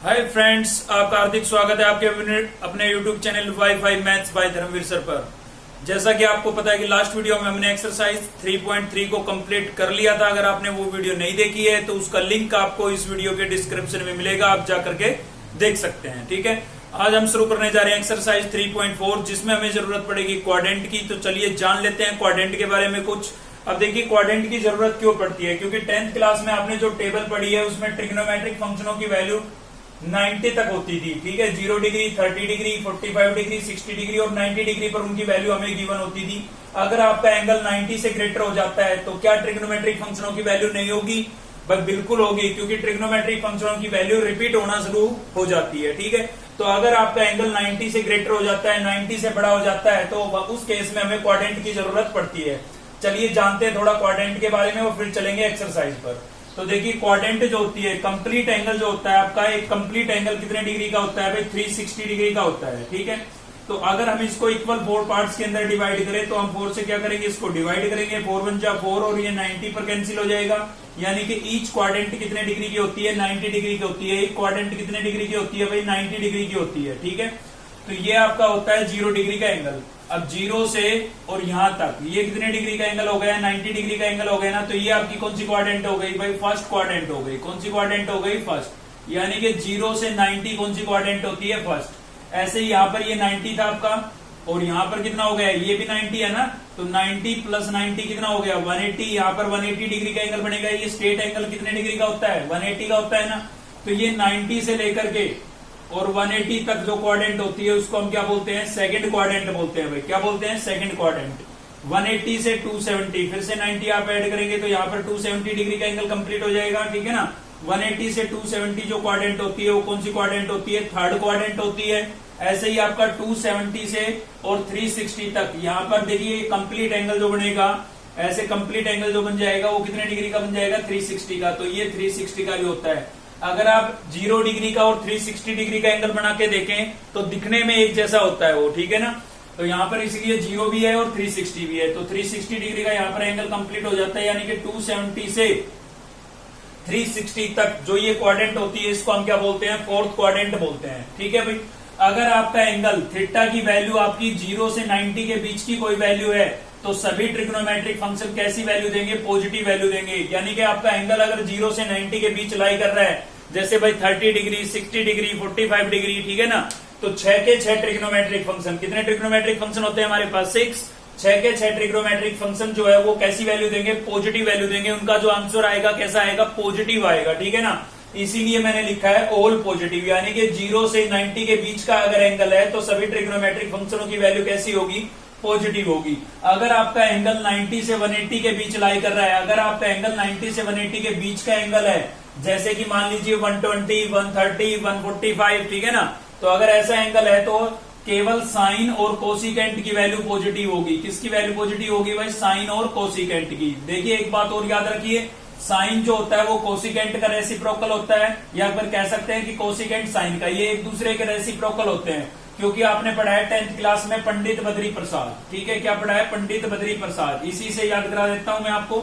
Hi friends, आपका हार्दिक स्वागत है आपके अपने YouTube channel WiFi maths by Dharmveer sir पर। जैसा कि आपको पता है कि लास्ट वीडियो में हमने एक्सरसाइज 3.3 को कंप्लीट कर लिया था। अगर आपने वो वीडियो नहीं देखी है तो उसका लिंक आपको इस वीडियो के डिस्क्रिप्शन में मिलेगा, आप जाकर के देख सकते हैं। ठीक है, आज हम शुरू करने जा रहे हैं एक्सरसाइज 3.4 जिसमें हमें जरूरत पड़ेगी क्वाड्रेंट की। तो चलिए जान लेते हैं क्वाड्रेंट के बारे में कुछ। अब देखिए क्वाड्रेंट की जरूरत क्यों पड़ती है, क्योंकि 10th क्लास में आपने जो टेबल पढ़ी है उसमें ट्रिग्नोमेट्रिक फंक्शनों की वैल्यू 90 तक होती थी। ठीक है, 0 डिग्री, 30 डिग्री, 45 डिग्री, 60 डिग्री और 90 डिग्री पर उनकी वैल्यू हमें गिवन होती थी। अगर आपका एंगल 90 से ग्रेटर हो जाता है तो क्या ट्रिग्नोमेट्रिक फंक्शनों की वैल्यू नहीं होगी? बस बिल्कुल होगी, क्योंकि ट्रिग्नोमेट्रिक फंक्शनों की वैल्यू रिपीट होना शुरू हो जाती है। ठीक है, तो अगर आपका एंगल 90 से ग्रेटर हो जाता है, 90 से बड़ा हो जाता है, तो उस केस में हमें क्वाड्रेंट की जरूरत पड़ती है। चलिए जानते हैं थोड़ा क्वाड्रेंट के बारे में और फिर चलेंगे एक्सरसाइज पर। तो देखिए क्वाड्रेंट जो होती है, कंप्लीट एंगल जो होता है आपका, एक कंप्लीट एंगल कितने डिग्री का होता है भाई? 360 डिग्री का होता है। ठीक है, तो अगर हम इसको इक्वल 4 पार्ट्स के अंदर डिवाइड करें तो हम 4 से क्या करेंगे, इसको डिवाइड करेंगे। 4 1 जा 4 और ये 90 पर कैंसिल हो जाएगा। यानी कि ईच क्वाड्रेंट कितने डिग्री की होती है? 90 डिग्री की होती है। एक क्वाड्रेंट कितने डिग्री की होती है भाई? 90 डिग्री की होती है। ठीक है, तो ये आपका होता है 0 डिग्री का एंगल। अब 0 से और यहां तक ये कितने डिग्री का एंगल हो गया? 90 डिग्री का एंगल हो गया ना। तो ये आपकी कौन सी क्वाड्रेंट हो गई भाई? फर्स्ट क्वाड्रेंट हो गई। कौन सी क्वाड्रेंट हो गई? फर्स्ट। यानी कि 0 से 90 कौन सी क्वाड्रेंट होती है? फर्स्ट। ऐसे ही यहाँ पर ये 90 था आपका और यहाँ पर कितना हो गया? ये भी 90 है ना। तो 90 प्लस 90 कितना हो गया? 180। यहाँ पर 180 डिग्री का एंगल बनेगा। ये स्ट्रेट एंगल कितने डिग्री का होता है? 180 का होता है ना। तो ये 90 से लेकर के और 180 तक जो क्वाड्रेंट होती है उसको हम क्या बोलते हैं? सेकंड क्वाड्रेंट बोलते हैं भाई। क्या बोलते हैं? Second quadrant. 180 से 270 फिर से 90 आप ऐड करेंगे तो यहाँ पर 270 डिग्री का एंगल कंप्लीट हो जाएगा। ठीक है ना। 180 से 270 जो क्वाड्रेंट होती है वो कौन सी क्वाड्रेंट होती है? थर्ड क्वाड्रेंट होती है। ऐसे ही आपका 270 से और 360 तक यहाँ पर देखिए कंप्लीट एंगल जो बनेगा, ऐसे कंप्लीट एंगल जो बन जाएगा वो कितने डिग्री का बन जाएगा? 360 का। तो ये 360 का भी होता है। अगर आप 0 डिग्री का और 360 डिग्री का एंगल बना के देखें तो दिखने में एक जैसा होता है वो। ठीक है ना। तो यहाँ पर इसलिए 0 भी है और 360 भी है। तो 360 डिग्री का यहाँ पर एंगल कंप्लीट हो जाता है। यानी कि 270 से 360 तक जो ये क्वाड्रेंट होती है इसको हम क्या बोलते हैं? फोर्थ क्वाड्रेंट बोलते हैं। ठीक है भाई। अगर आपका एंगल थीटा की वैल्यू आपकी 0 से 90 के बीच की कोई वैल्यू है तो सभी ट्रिग्नोमेट्रिक फंक्शन कैसी वैल्यू देंगे? पॉजिटिव वैल्यू देंगे। यानी कि आपका एंगल अगर 0 से 90 के बीच लाई कर रहा है, जैसे भाई 30 डिग्री, 60 डिग्री, 45 डिग्री, ठीक है ना। तो 6 के 6 ट्रिग्नोमेट्रिक फंक्शन, कितने ट्रिग्नोमेट्रिक फंक्शन होते हैं हमारे पास? 6। 6 के 6 ट्रिग्नोमेट्रिक फंक्शन जो है वो कैसी वैल्यू देंगे? पॉजिटिव वैल्यू देंगे। उनका जो आंसर आएगा कैसा आएगा? पॉजिटिव आएगा। ठीक है ना। इसीलिए मैंने लिखा है ऑल पॉजिटिव। यानी कि 0 से 90 के बीच का अगर एंगल है तो सभी ट्रिग्नोमेट्रिक फंक्शनों की वैल्यू कैसी होगी? पॉजिटिव होगी। अगर आपका एंगल 90 से 180 के बीच लाई कर रहा है, अगर आपका एंगल 90 से 180 के बीच का एंगल है, जैसे कि मान लीजिए 120, 130, 145, ठीक है ना। तो अगर ऐसा एंगल है तो केवल साइन और कोसिकेंट की वैल्यू पॉजिटिव होगी। किसकी वैल्यू पॉजिटिव होगी भाई? साइन और कोसिकेंट की। देखिए एक बात और याद रखिए, साइन जो होता है वो कोसिकेंट का रेसिप्रोकल होता है, या फिर कह सकते हैं कि कोसिकेंट साइन का, ये एक दूसरे के रेसिप्रोकल होते हैं। क्योंकि आपने पढ़ा है 10th क्लास में पंडित बद्री प्रसाद। ठीक है, क्या पढ़ा है? पंडित बद्री प्रसाद। इसी से याद करा देता हूं मैं आपको।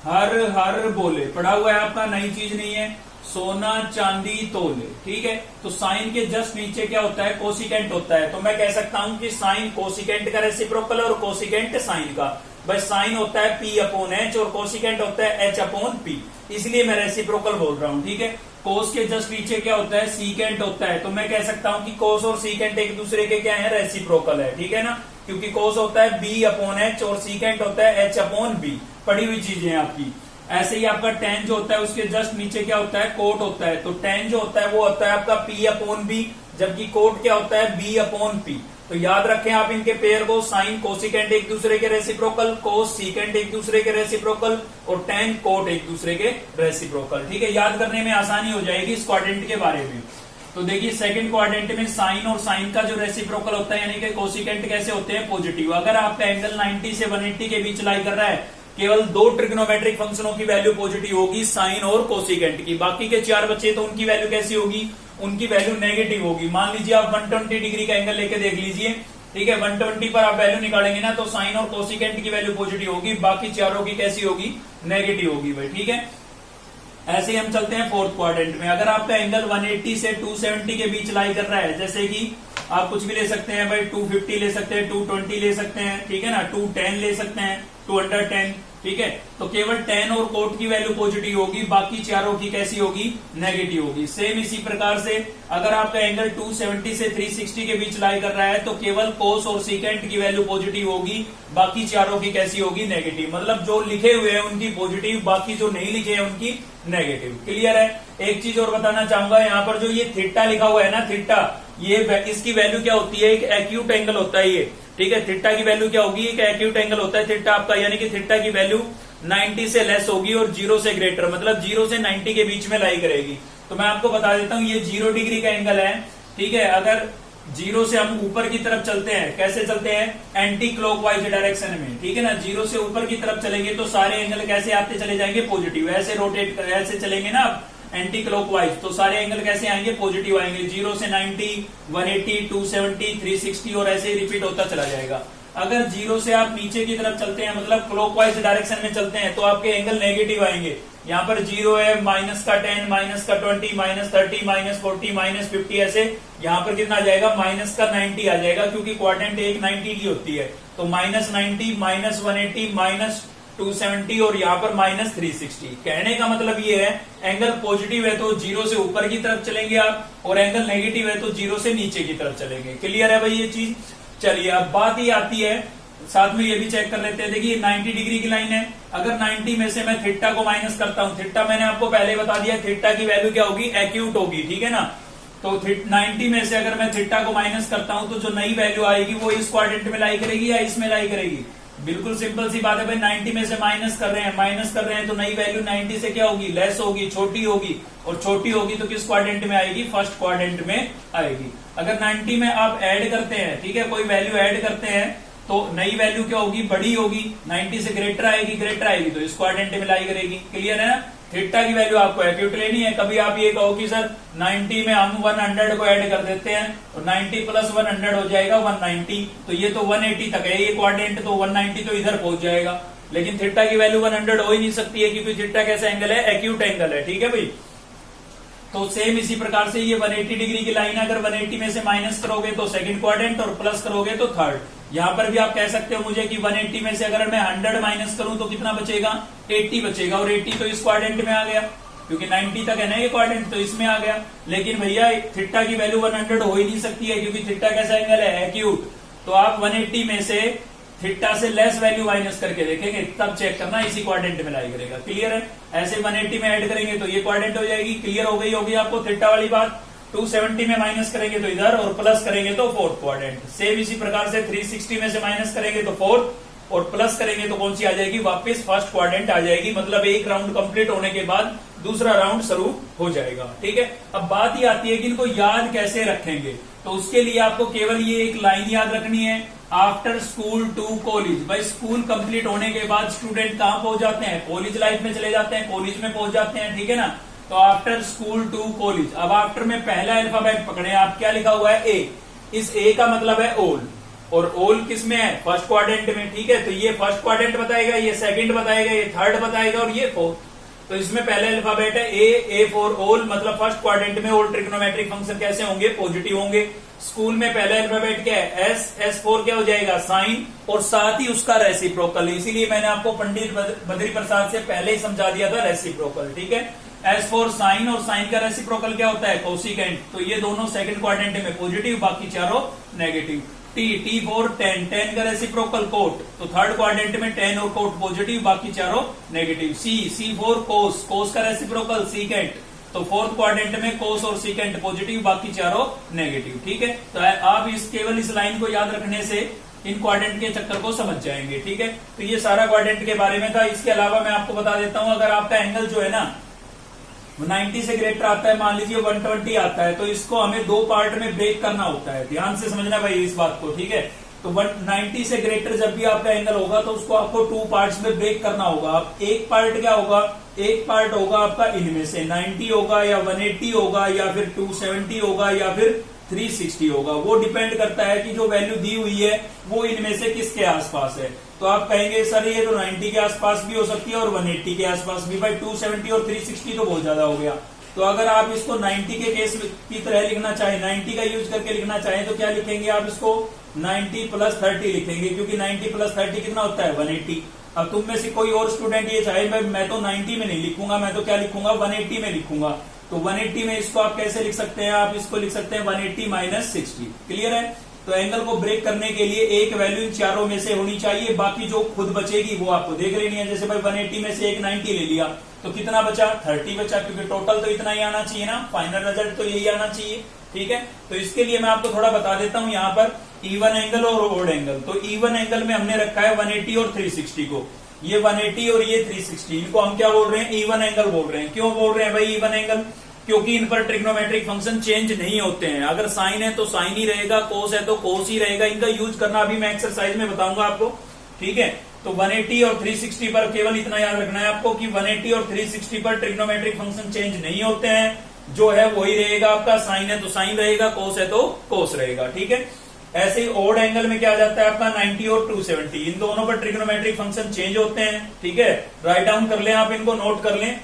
हर हर बोले पढ़ा हुआ है आपका, नई चीज नहीं है। सोना चांदी तोले। ठीक है, तो साइन के जस्ट नीचे क्या होता है? कोसिकेंट होता है। तो मैं कह सकता हूं कि साइन कोसिकेंट का रेसिप्रोकल और कोसिकेंट साइन का। बस साइन होता है P अपॉन H और कोसिकेंट होता है H अपॉन P, इसलिए मैं रेसिप्रोकल बोल रहा हूं। ठीक है, कोस के जस्ट नीचे क्या होता है? सीकेंट होता है। तो मैं कह सकता हूं कि कोस और सीकेंट एक दूसरे के क्या है? रेसिप्रोकल है। ठीक है ना, क्योंकि कोस होता है B अपॉन H और सीकेंट होता है H अपॉन B। पढ़ी हुई चीजें आपकी। ऐसे ही आपका टेन जो होता है उसके जस्ट नीचे क्या होता है? कोट होता है। तो टेन जो होता है वो होता है आपका P अपॉन B, जबकि कोट क्या होता है? B upon P। तो याद रखें आप इनके पेयर को, साइन कोसिकेंट एक दूसरे के रेसिप्रोकल, कोस सीकेंट एक दूसरे के रेसिप्रोकल और टेन कोट एक दूसरे के रेसिप्रोकल। ठीक है, याद करने में आसानी हो जाएगी इस क्वाड्रेंट के बारे में। तो देखिए सेकंड क्वाड्रेंट में साइन और साइन का जो रेसिप्रोकल होता है, यानी कि कोसिकेंट कैसे होते हैं? पॉजिटिव। अगर आपका एंगल 90 से 180 के बीच लाई कर रहा है, केवल 2 ट्रिग्नोमेट्रिक फंक्शनों की वैल्यू पॉजिटिव होगी, साइन और कोसिकेंट की। बाकी के 4 बच्चे तो उनकी वैल्यू कैसी होगी? उनकी वैल्यू नेगेटिव होगी। मान लीजिए आप 120 डिग्री का एंगल लेके देख लीजिए। ठीक है, 120 पर आप वैल्यू निकालेंगे ना तो साइन और कोसिकेंट की वैल्यू पॉजिटिव होगी, बाकी चारों की कैसी होगी? नेगेटिव होगी भाई। ठीक है, ऐसे ही हम चलते हैं फोर्थ क्वाड्रेंट में। अगर आपका एंगल 180 से 270 के बीच लाई कर रहा है, जैसे कि आप कुछ भी ले सकते हैं भाई, 250 ले सकते हैं, 220 ले सकते हैं, ठीक है ना, 210 ले सकते हैं, 210, ठीक है। तो केवल 10 और कोट की वैल्यू पॉजिटिव होगी, बाकी चारों की कैसी होगी, नेगेटिव होगी। सेम इसी प्रकार से अगर आपका एंगल 270 से 360 के बीच लाई कर रहा है तो केवल कोस और सीकेंट की वैल्यू पॉजिटिव होगी, बाकी चारों की कैसी होगी, नेगेटिव। मतलब जो लिखे हुए हैं उनकी पॉजिटिव, बाकी जो नहीं लिखे हैं उनकी नेगेटिव। क्लियर है। एक चीज और बताना चाहूंगा, यहाँ पर जो ये थीटा लिखा हुआ है ना, थीटा, ये इसकी वैल्यू क्या होती है, एक एक्यूट एंगल होता है ये, ठीक है। थीटा की वैल्यू क्या होगी, एक एक्यूट एंगल होता है थीटा आपका, यानी कि थीटा की वैल्यू 90 से लेस होगी और 0 से ग्रेटर, मतलब 0 से 90 के बीच में लाई करेगी। तो मैं आपको बता देता हूं, ये 0 डिग्री का एंगल है, ठीक है। अगर 0 से हम ऊपर की तरफ चलते हैं, कैसे चलते हैं, एंटी क्लॉकवाइज डायरेक्शन में, ठीक है ना। 0 से ऊपर की तरफ चलेंगे तो सारे एंगल कैसे आते चले जाएंगे, पॉजिटिव। ऐसे रोटेट ऐसे चलेंगे ना आप एंटी क्लॉकवाइज, तो सारे एंगल कैसे आएंगे, पॉजिटिव आएंगे। 0 से 90, 180, 270, 360 और ऐसे ही रिपीट होता चला जाएगा। अगर 0 से आप नीचे की तरफ चलते हैं, मतलब क्लॉकवाइज डायरेक्शन में चलते हैं, तो आपके एंगल नेगेटिव आएंगे। यहाँ पर 0 है, माइनस का 10, माइनस का 20, माइनस 30, माइनस 40, माइनस 50, ऐसे यहाँ पर कितना आ जाएगा, माइनस का 90 आ जाएगा, क्योंकि क्वाड्रेंट एक 90 की होती है। तो माइनस 90, माइनस 180, माइनस 270 और यहाँ पर माइनस 360। कहने का मतलब ये है, एंगल पॉजिटिव है तो 0 से ऊपर की तरफ चलेंगे आप, और एंगल नेगेटिव है तो 0 से नीचे की तरफ चलेंगे। क्लियर है भाई ये चीज। चलिए अब बात ये आती है, साथ में ये भी चेक कर लेते हैं। देखिए 90 डिग्री की लाइन है, अगर 90 में से मैं थीटा को माइनस करता हूं, थीटा मैंने आपको पहले बता दिया, थीटा की वैल्यू क्या होगी, एक्यूट होगी, ठीक है ना। तो 90 में से अगर मैं थीटा को माइनस करता हूं तो जो नई वैल्यू आएगी वो इस क्वाड्रेंट में लाई करेगी या इसमें लाई करेगी। बिल्कुल सिंपल सी बात है भाई, 90 में से माइनस कर रहे हैं तो नई वैल्यू 90 से क्या होगी, लेस होगी, छोटी होगी, और छोटी होगी तो किस क्वाड्रेंट में आएगी, फर्स्ट क्वाड्रेंट में आएगी। अगर 90 में आप ऐड करते हैं, ठीक है, कोई वैल्यू ऐड करते हैं तो नई वैल्यू क्या होगी, बड़ी होगी, 90 से ग्रेटर आएगी तो इस क्वाड्रेंट में लाई करेगी। क्लियर है ना। थीटा की वैल्यू आपको एक्यूट लेनी है। कभी आप ये कहो कि सर 90 में हम 100 को ऐड कर देते हैं तो 90 प्लस 100 हो जाएगा 190, तो ये तो 180 तक है ये क्वाड्रेंट, तो 190 तो इधर पहुंच जाएगा। लेकिन थीटा की वैल्यू 100 हो ही नहीं सकती है, क्योंकि थीटा कैसा एंगल है, एक्यूट एंगल है, ठीक है भाई। तो सेम इसी प्रकार से ये 180 डिग्री की लाइन, अगर 180 में से माइनस करोगे तो सेकंड क्वाड्रेंट और प्लस करोगे तो थर्ड। यहां पर भी आप कह सकते हो मुझे कि 180 में से अगर मैं 100 माइनस करूं तो कितना बचेगा, 80 बचेगा, और 80 तो इस क्वाड्रेंट में आ गया, क्योंकि 90 तक है ना ये क्वाड्रेंट, तो इसमें आ गया। लेकिन भैया थीटा की वैल्यू 100 हो ही नहीं सकती है, क्योंकि थीटा कैसा एंगल है, एक्यूट। तो आप 180 में से थीटा से लेस वैल्यू माइनस करके देखेंगे, तब चेक करना इसी क्वाड्रेंट में लाई करेगा। क्लियर है। ऐसे 180 में ऐड करेंगे तो ये क्वाड्रेंट हो जाएगी। क्लियर हो गई होगी आपको थीटा वाली बात। 270 में माइनस करेंगे तो इधर, और प्लस करेंगे तो फोर्थ क्वाड्रेंट। सेम इसी प्रकार से 360 में से माइनस करेंगे तो फोर्थ, और प्लस करेंगे तो कौन सी आ जाएगी, वापस फर्स्ट क्वाड्रेंट आ जाएगी। मतलब एक राउंड कंप्लीट होने के बाद दूसरा राउंड शुरू हो जाएगा, ठीक है। अब बात ये आती है कि इनको याद कैसे रखेंगे, तो उसके लिए आपको केवल ये एक लाइन याद रखनी है, आफ्टर स्कूल टू कॉलेज। भाई स्कूल कंप्लीट होने के बाद स्टूडेंट कहाँ पहुंच जाते हैं, कॉलेज लाइफ में चले जाते हैं, कॉलेज में पहुंच जाते हैं, ठीक है ना। तो आफ्टर स्कूल टू कॉलेज, अब आफ्टर में पहला अल्फाबेट पकड़े आप, क्या लिखा हुआ है, ए। इस ए का मतलब है ओल, और ओल किस में है, फर्स्ट क्वाड्रेंट में, ठीक है। तो ये फर्स्ट क्वाड्रेंट बताएगा, ये सेकंड बताएगा, ये थर्ड बताएगा, और ये फोर्थ। तो इसमें पहले अल्फाबेट है ए फॉर ओल, मतलब फर्स्ट क्वाड्रेंट में ओल ट्रिग्नोमेट्रिक फंक्शन कैसे होंगे, पॉजिटिव होंगे। स्कूल में पहले अल्फाबेट क्या है, एस फोर क्या हो जाएगा, साइन, और साथ ही उसका रेसिप्रोकल। इसीलिए मैंने आपको पंडित बद्री प्रसाद से पहले ही समझा दिया था रेसिप्रोकल, ठीक है। एस फोर साइन, और साइन का रेसिप्रोकल क्या होता है, कोसिकेंट। तो ये दोनों सेकंड क्वाड्रेंट में पॉजिटिव, बाकी चारों negative. T four ten, ten का रेसिप्रोकल कोट, तो थर्ड क्वाड्रेंट में 10 और कोट पॉजिटिव, बाकी चारों नेगेटिव। सी फोर कोस, कोस का रेसिप्रोकल सीकेंट, तो फोर्थ क्वाड्रेंट में कोस और सीकेंट पॉजिटिव, बाकी चारों नेगेटिव, ठीक है। तो आप केवल इस लाइन को याद रखने से इन क्वाड्रेंट के चक्कर को समझ जाएंगे, ठीक है। तो ये सारा क्वाड्रेंट के बारे में था। इसके अलावा मैं आपको बता देता हूं, अगर आपका एंगल जो है ना 90 से ग्रेटर आता है, मान लीजिए 120 आता है, तो इसको हमें दो पार्ट में ब्रेक करना होता है। ध्यान से समझना भाई इस बात को, ठीक है। तो 190 से ग्रेटर जब भी आपका एंगल होगा तो उसको आपको 2 पार्ट्स में ब्रेक करना होगा। अब एक पार्ट क्या होगा, एक पार्ट होगा आपका इनमें से 90 होगा, या 180 होगा, या फिर 270 होगा, या फिर 360 होगा। वो डिपेंड करता है कि जो वैल्यू दी हुई है वो इनमें से किसके आसपास है। तो आप कहेंगे सर ये तो 90 के आसपास भी हो सकती है और 180 के आसपास भी। भाई 270 और 360 तो बहुत ज्यादा हो गया। तो अगर आप इसको 90 के केस की तरह लिखना चाहें, 90 का यूज करके लिखना चाहें तो क्या लिखेंगे आप इसको 90 + 30 लिखेंगे, क्योंकि 90 + 30 कितना होता है 180। अब तुम में से कोई और स्टूडेंट ये चाहे मैं तो 90 में नहीं लिखूंगा, मैं तो क्या लिखूंगा 180 में लिखूंगा। तो 180 में इसको आप कैसे लिख सकते हैं, आप इसको लिख सकते हैं 180 - 60। क्लियर है। तो एंगल को ब्रेक करने के लिए एक वैल्यू इन चारों में से होनी चाहिए, बाकी जो खुद बचेगी वो आपको देख लेनी है। जैसे भाई 180 में से एक 90 ले लिया तो कितना बचा 30 बचा, क्योंकि टोटल तो इतना ही आना चाहिए ना, फाइनल रिजल्ट तो यही आना चाहिए। ठीक है, तो इसके लिए मैं आपको थोड़ा बता देता हूं यहाँ पर इवन एंगल और ओड एंगल। तो इवन एंगल में हमने रखा है 180 और 360 को। ये 180 और ये 360, इनको हम क्या बोल रहे हैं इवन एंगल बोल रहे हैं। क्यों बोल रहे हैं भाई इवन एंगल, क्योंकि इन पर ट्रिग्नोमेट्रिक फंक्शन चेंज नहीं होते हैं। अगर साइन है तो साइन ही रहेगा, कोस है तो कोस ही रहेगा। इनका यूज करना अभी मैं एक्सरसाइज में बताऊंगा आपको। ठीक है, तो 180 और 360 पर केवल इतना याद रखना है आपको कि 180 और 360 पर ट्रिग्नोमेट्रिक फंक्शन चेंज नहीं होते हैं। जो है वही रहेगा आपका, साइन है तो साइन रहेगा, कोस है तो कोस रहेगा। ठीक है, ऐसे ही ओड एंगल में क्या आ जाता है आपका 90 और 270, इन दोनों पर ट्रिग्नोमेट्रिक फंक्शन चेंज होते हैं। ठीक है, राइट डाउन कर लें आप, इनको नोट कर लें।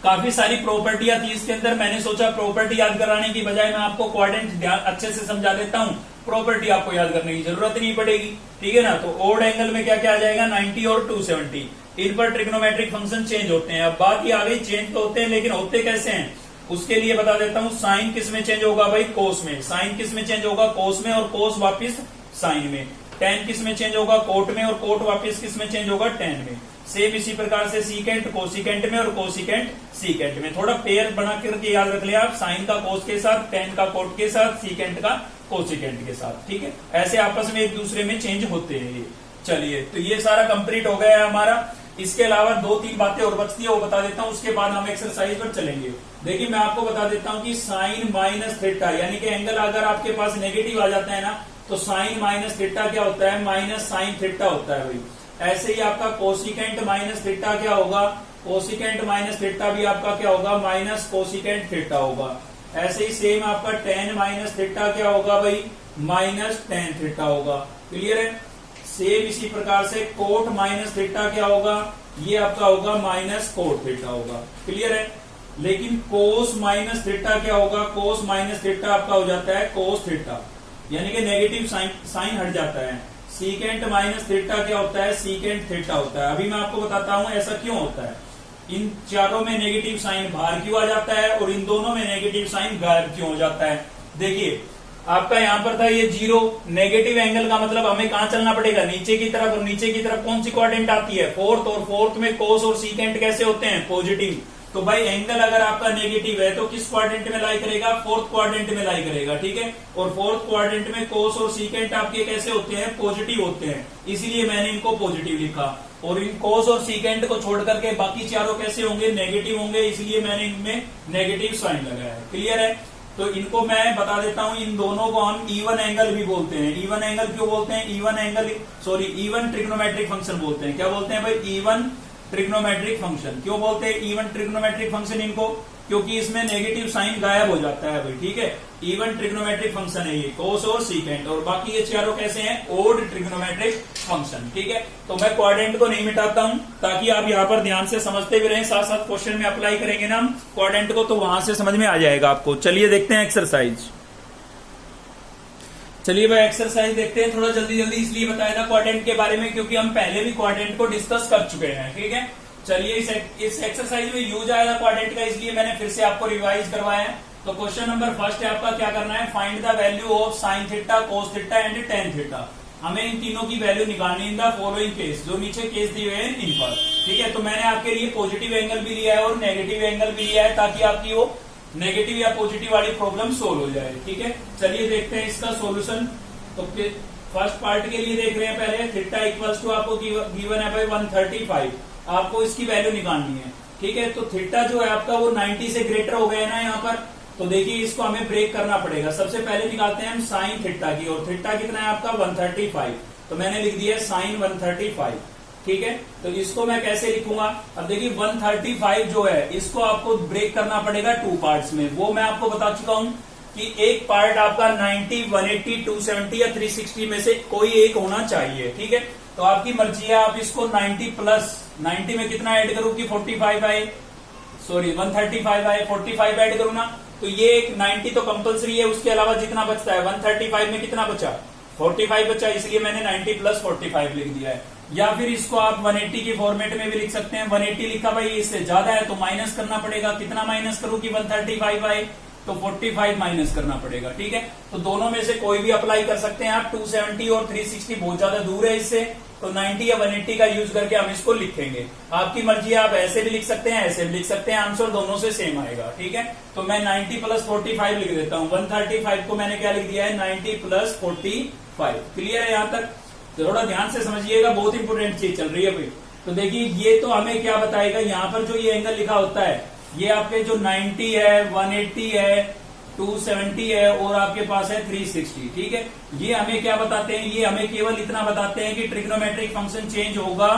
काफी सारी प्रॉपर्टियां थी इसके अंदर, मैंने सोचा प्रॉपर्टी याद कराने की बजाय मैं आपको क्वाड्रेंट अच्छे से समझा देता हूं, प्रॉपर्टी आपको याद करने की जरूरत नहीं पड़ेगी। ठीक है ना। तो ओड एंगल में क्या क्या आ जाएगा 90 और 270, इन पर ट्रिग्नोमेट्रिक फंक्शन चेंज होते हैं। अब बात ये आ गई चेंज तो होते हैं, लेकिन होते कैसे हैं उसके लिए बता देता हूं। साइन किस में चेंज होगा भाई कोस में, साइन किस में चेंज होगा कोस में, और कोस वापिस साइन में। टेन किस में चेंज होगा कोट में, और कोट वापिस किस में चेंज होगा टेन में। सेम इसी प्रकार से सीकेंट कोसिकेंट में और कोसिकेंट सीकेंट में। थोड़ा पेयर बना करके याद रख लिया आप, साइन का कोस के साथ, टेन का कोट के साथ, सीकेंट का कोसिकेंट के साथ। ठीक है, ऐसे आपस में एक दूसरे में चेंज होते हैं ये। चलिए, तो ये सारा कंप्लीट हो गया है हमारा। इसके अलावा 2-3 बातें और बचती है वो बता देता हूं, उसके बाद हम एक्सरसाइज पर चलेंगे। देखिए मैं आपको बता देता हूं कि साइन माइनस थीटा, यानी कि एंगल अगर आपके पास नेगेटिव आ जाता है ना, तो साइन माइनस थीटा क्या होता है माइनस साइन थीटा होता है भाई। ऐसे ही आपका कोसिकेंट माइनस थीटा क्या होगा, कोसिकेंट माइनस थीटा भी आपका क्या होगा माइनस कोसिकेंट थीटा होगा। ऐसे ही सेम आपका टेन माइनस थीटा क्या होगा भाई माइनस टेन थीटा होगा। क्लियर है। सेम इसी प्रकार से कोट माइनस थीटा क्या होगा, ये आपका होगा माइनस कोट थीटा होगा। क्लियर है। लेकिन कोस माइनस थीटा क्या होगा, कोस माइनस थीटा आपका हो जाता है कोस थीटा, यानी कि नेगेटिव साइन हट जाता है। सीकेंट माइनस थीटा क्या होता है सीकेंट थीटा होता है। अभी मैं आपको बताता हूं ऐसा क्यों होता है। इन चारों में नेगेटिव साइन बाहर क्यों आ जाता है और इन दोनों में नेगेटिव साइन गायब क्यों हो जाता है। देखिए आपका यहां पर था ये 0, नेगेटिव एंगल का मतलब हमें कहां चलना पड़ेगा नीचे की तरफ, और नीचे की तरफ कौन सी क्वाड्रेंट आती है फोर्थ, और फोर्थ में कोस और सीकेंट कैसे होते हैं पॉजिटिव। तो भाई एंगल अगर आपका नेगेटिव है तो किस क्वाड्रेंट में लाई करेगा, फोर्थ क्वाड्रेंट में लाई करेगा। ठीक है, और फोर्थ क्वाड्रेंट में कोस और सीकेंट आपके कैसे होते हैं पॉजिटिव होते हैं, इसीलिए मैंने इनको पॉजिटिव लिखा। और इन कोस और सीकेंट को छोड़ करके बाकी चारों कैसे होंगे नेगेटिव होंगे, इसलिए मैंने इनमें नेगेटिव साइन लगाया है। क्लियर है। तो इनको मैं बता देता हूं, इन दोनों को हम इवन एंगल भी बोलते हैं। इवन एंगल क्यों बोलते हैं, इवन ट्रिग्नोमेट्रिक फंक्शन बोलते हैं। क्या बोलते हैं भाई इवन ट्रिग्नोमेट्रिक फंक्शन। क्यों बोलते हैं इवन ट्रिग्नोमेट्रिक फंक्शन इनको, क्योंकि इसमें नेगेटिव साइन गायब हो जाता है भाई। ठीक है, इवन ट्रिग्नोमेट्रिक फंक्शन है ये कोस और सीकेंट, और बाकी ये चारों कैसे हैं ओड ट्रिग्नोमेट्रिक फंक्शन। ठीक है, तो मैं क्वाड्रेंट को नहीं मिटाता हूं ताकि आप यहां पर ध्यान से समझते भी रहें, साथ साथ क्वेश्चन में अप्लाई करेंगे ना हम क्वाड्रेंट को, तो वहां से समझ में आ जाएगा आपको। चलिए देखते हैं एक्सरसाइज। चलिए भाई एक्सरसाइज देखते हैं, थोड़ा जल्दी जल्दी इसलिए बताया था क्वाड्रेंट के बारे में क्योंकि हम पहले भी क्वाड्रेंट को डिस्कस कर चुके हैं। ठीक है, चलिए इस एक्सरसाइज में यूज आया था क्वाड्रेंट का, इसलिए मैंने फिर से आपको रिवाइज करवाया है। तो क्वेश्चन नंबर फर्स्ट है आपका, क्या करना है find the value of sine theta cos theta and tan theta. हमें इन तीनों की वैल्यू निकालनी इन द फॉलोइंग केस, जो नीचे केस दिए हुए हैं इन पर। ठीक है, तो मैंने आपके लिए पॉजिटिव एंगल भी लिया है और नेगेटिव एंगल भी लिया है ताकि आपकी वो नेगेटिव या पॉजिटिव वाली प्रॉब्लम सोल्व हो जाए। ठीक है, चलिए देखते हैं इसका सोल्यूशन। तो फर्स्ट पार्ट के लिए देख रहे हैं पहले, थीटा इक्वल्स टू आपको गिवन है भाई 135, आपको इसकी वैल्यू निकालनी है। ठीक है, तो थीटा जो है आपका वो 90 से ग्रेटर हो गया ना यहाँ पर, तो देखिए इसको हमें ब्रेक करना पड़ेगा। सबसे पहले निकालते हैं हम साइन थीटा की, और थीटा कितना है आपका 135, तो मैंने लिख दिया साइन 135। ठीक है, तो इसको मैं कैसे लिखूंगा, अब देखिए 135 जो है इसको आपको ब्रेक करना पड़ेगा 2 पार्ट्स में, वो मैं आपको बता चुका हूं। कि एक पार्ट आपका 90, 180, 270 या 360 में से कोई एक होना चाहिए, ठीक है। तो आपकी मर्जी है, आप इसको 90 प्लस 90 में कितना ऐड करूं कि 45 आए, सॉरी 135 आए, 45 ऐड करूं ना, तो ये एक 90 तो कंपलसरी है, उसके अलावा जितना बचता है 135 में कितना बचा, 45 बचा, इसलिए मैंने 90 प्लस 45 लिख दिया है। या फिर इसको आप 180 की फॉर्मेट में भी लिख सकते हैं। 180 लिखा भाई इससे ज्यादा है तो माइनस करना पड़ेगा, कितना माइनस करूं कि 135 आए, तो 45 माइनस करना पड़ेगा, ठीक है। तो दोनों में से कोई भी अप्लाई कर सकते हैं आप। 270 और 360 बहुत ज्यादा दूर है इससे, तो 90 या 180 का यूज करके हम इसको लिखेंगे। आपकी मर्जी है, आप ऐसे भी लिख सकते हैं, ऐसे भी लिख सकते हैं, आंसर दोनों से सेम आएगा, ठीक है। तो मैं 90 प्लस 45 लिख देता हूं। 135 को मैंने क्या लिख दिया है, 90 प्लस 45। क्लियर है यहाँ तक? तो थोड़ा ध्यान से समझिएगा, बहुत इंपोर्टेंट चीज चल रही है भाई। तो देखिए ये तो हमें क्या बताएगा, यहाँ पर जो ये एंगल लिखा होता है, ये आपके जो 90 है, 180 है, 270 है और आपके पास है 360, ठीक है। ये हमें क्या बताते हैं, ये हमें केवल इतना बताते हैं कि ट्रिग्नोमेट्रिक फंक्शन चेंज होगा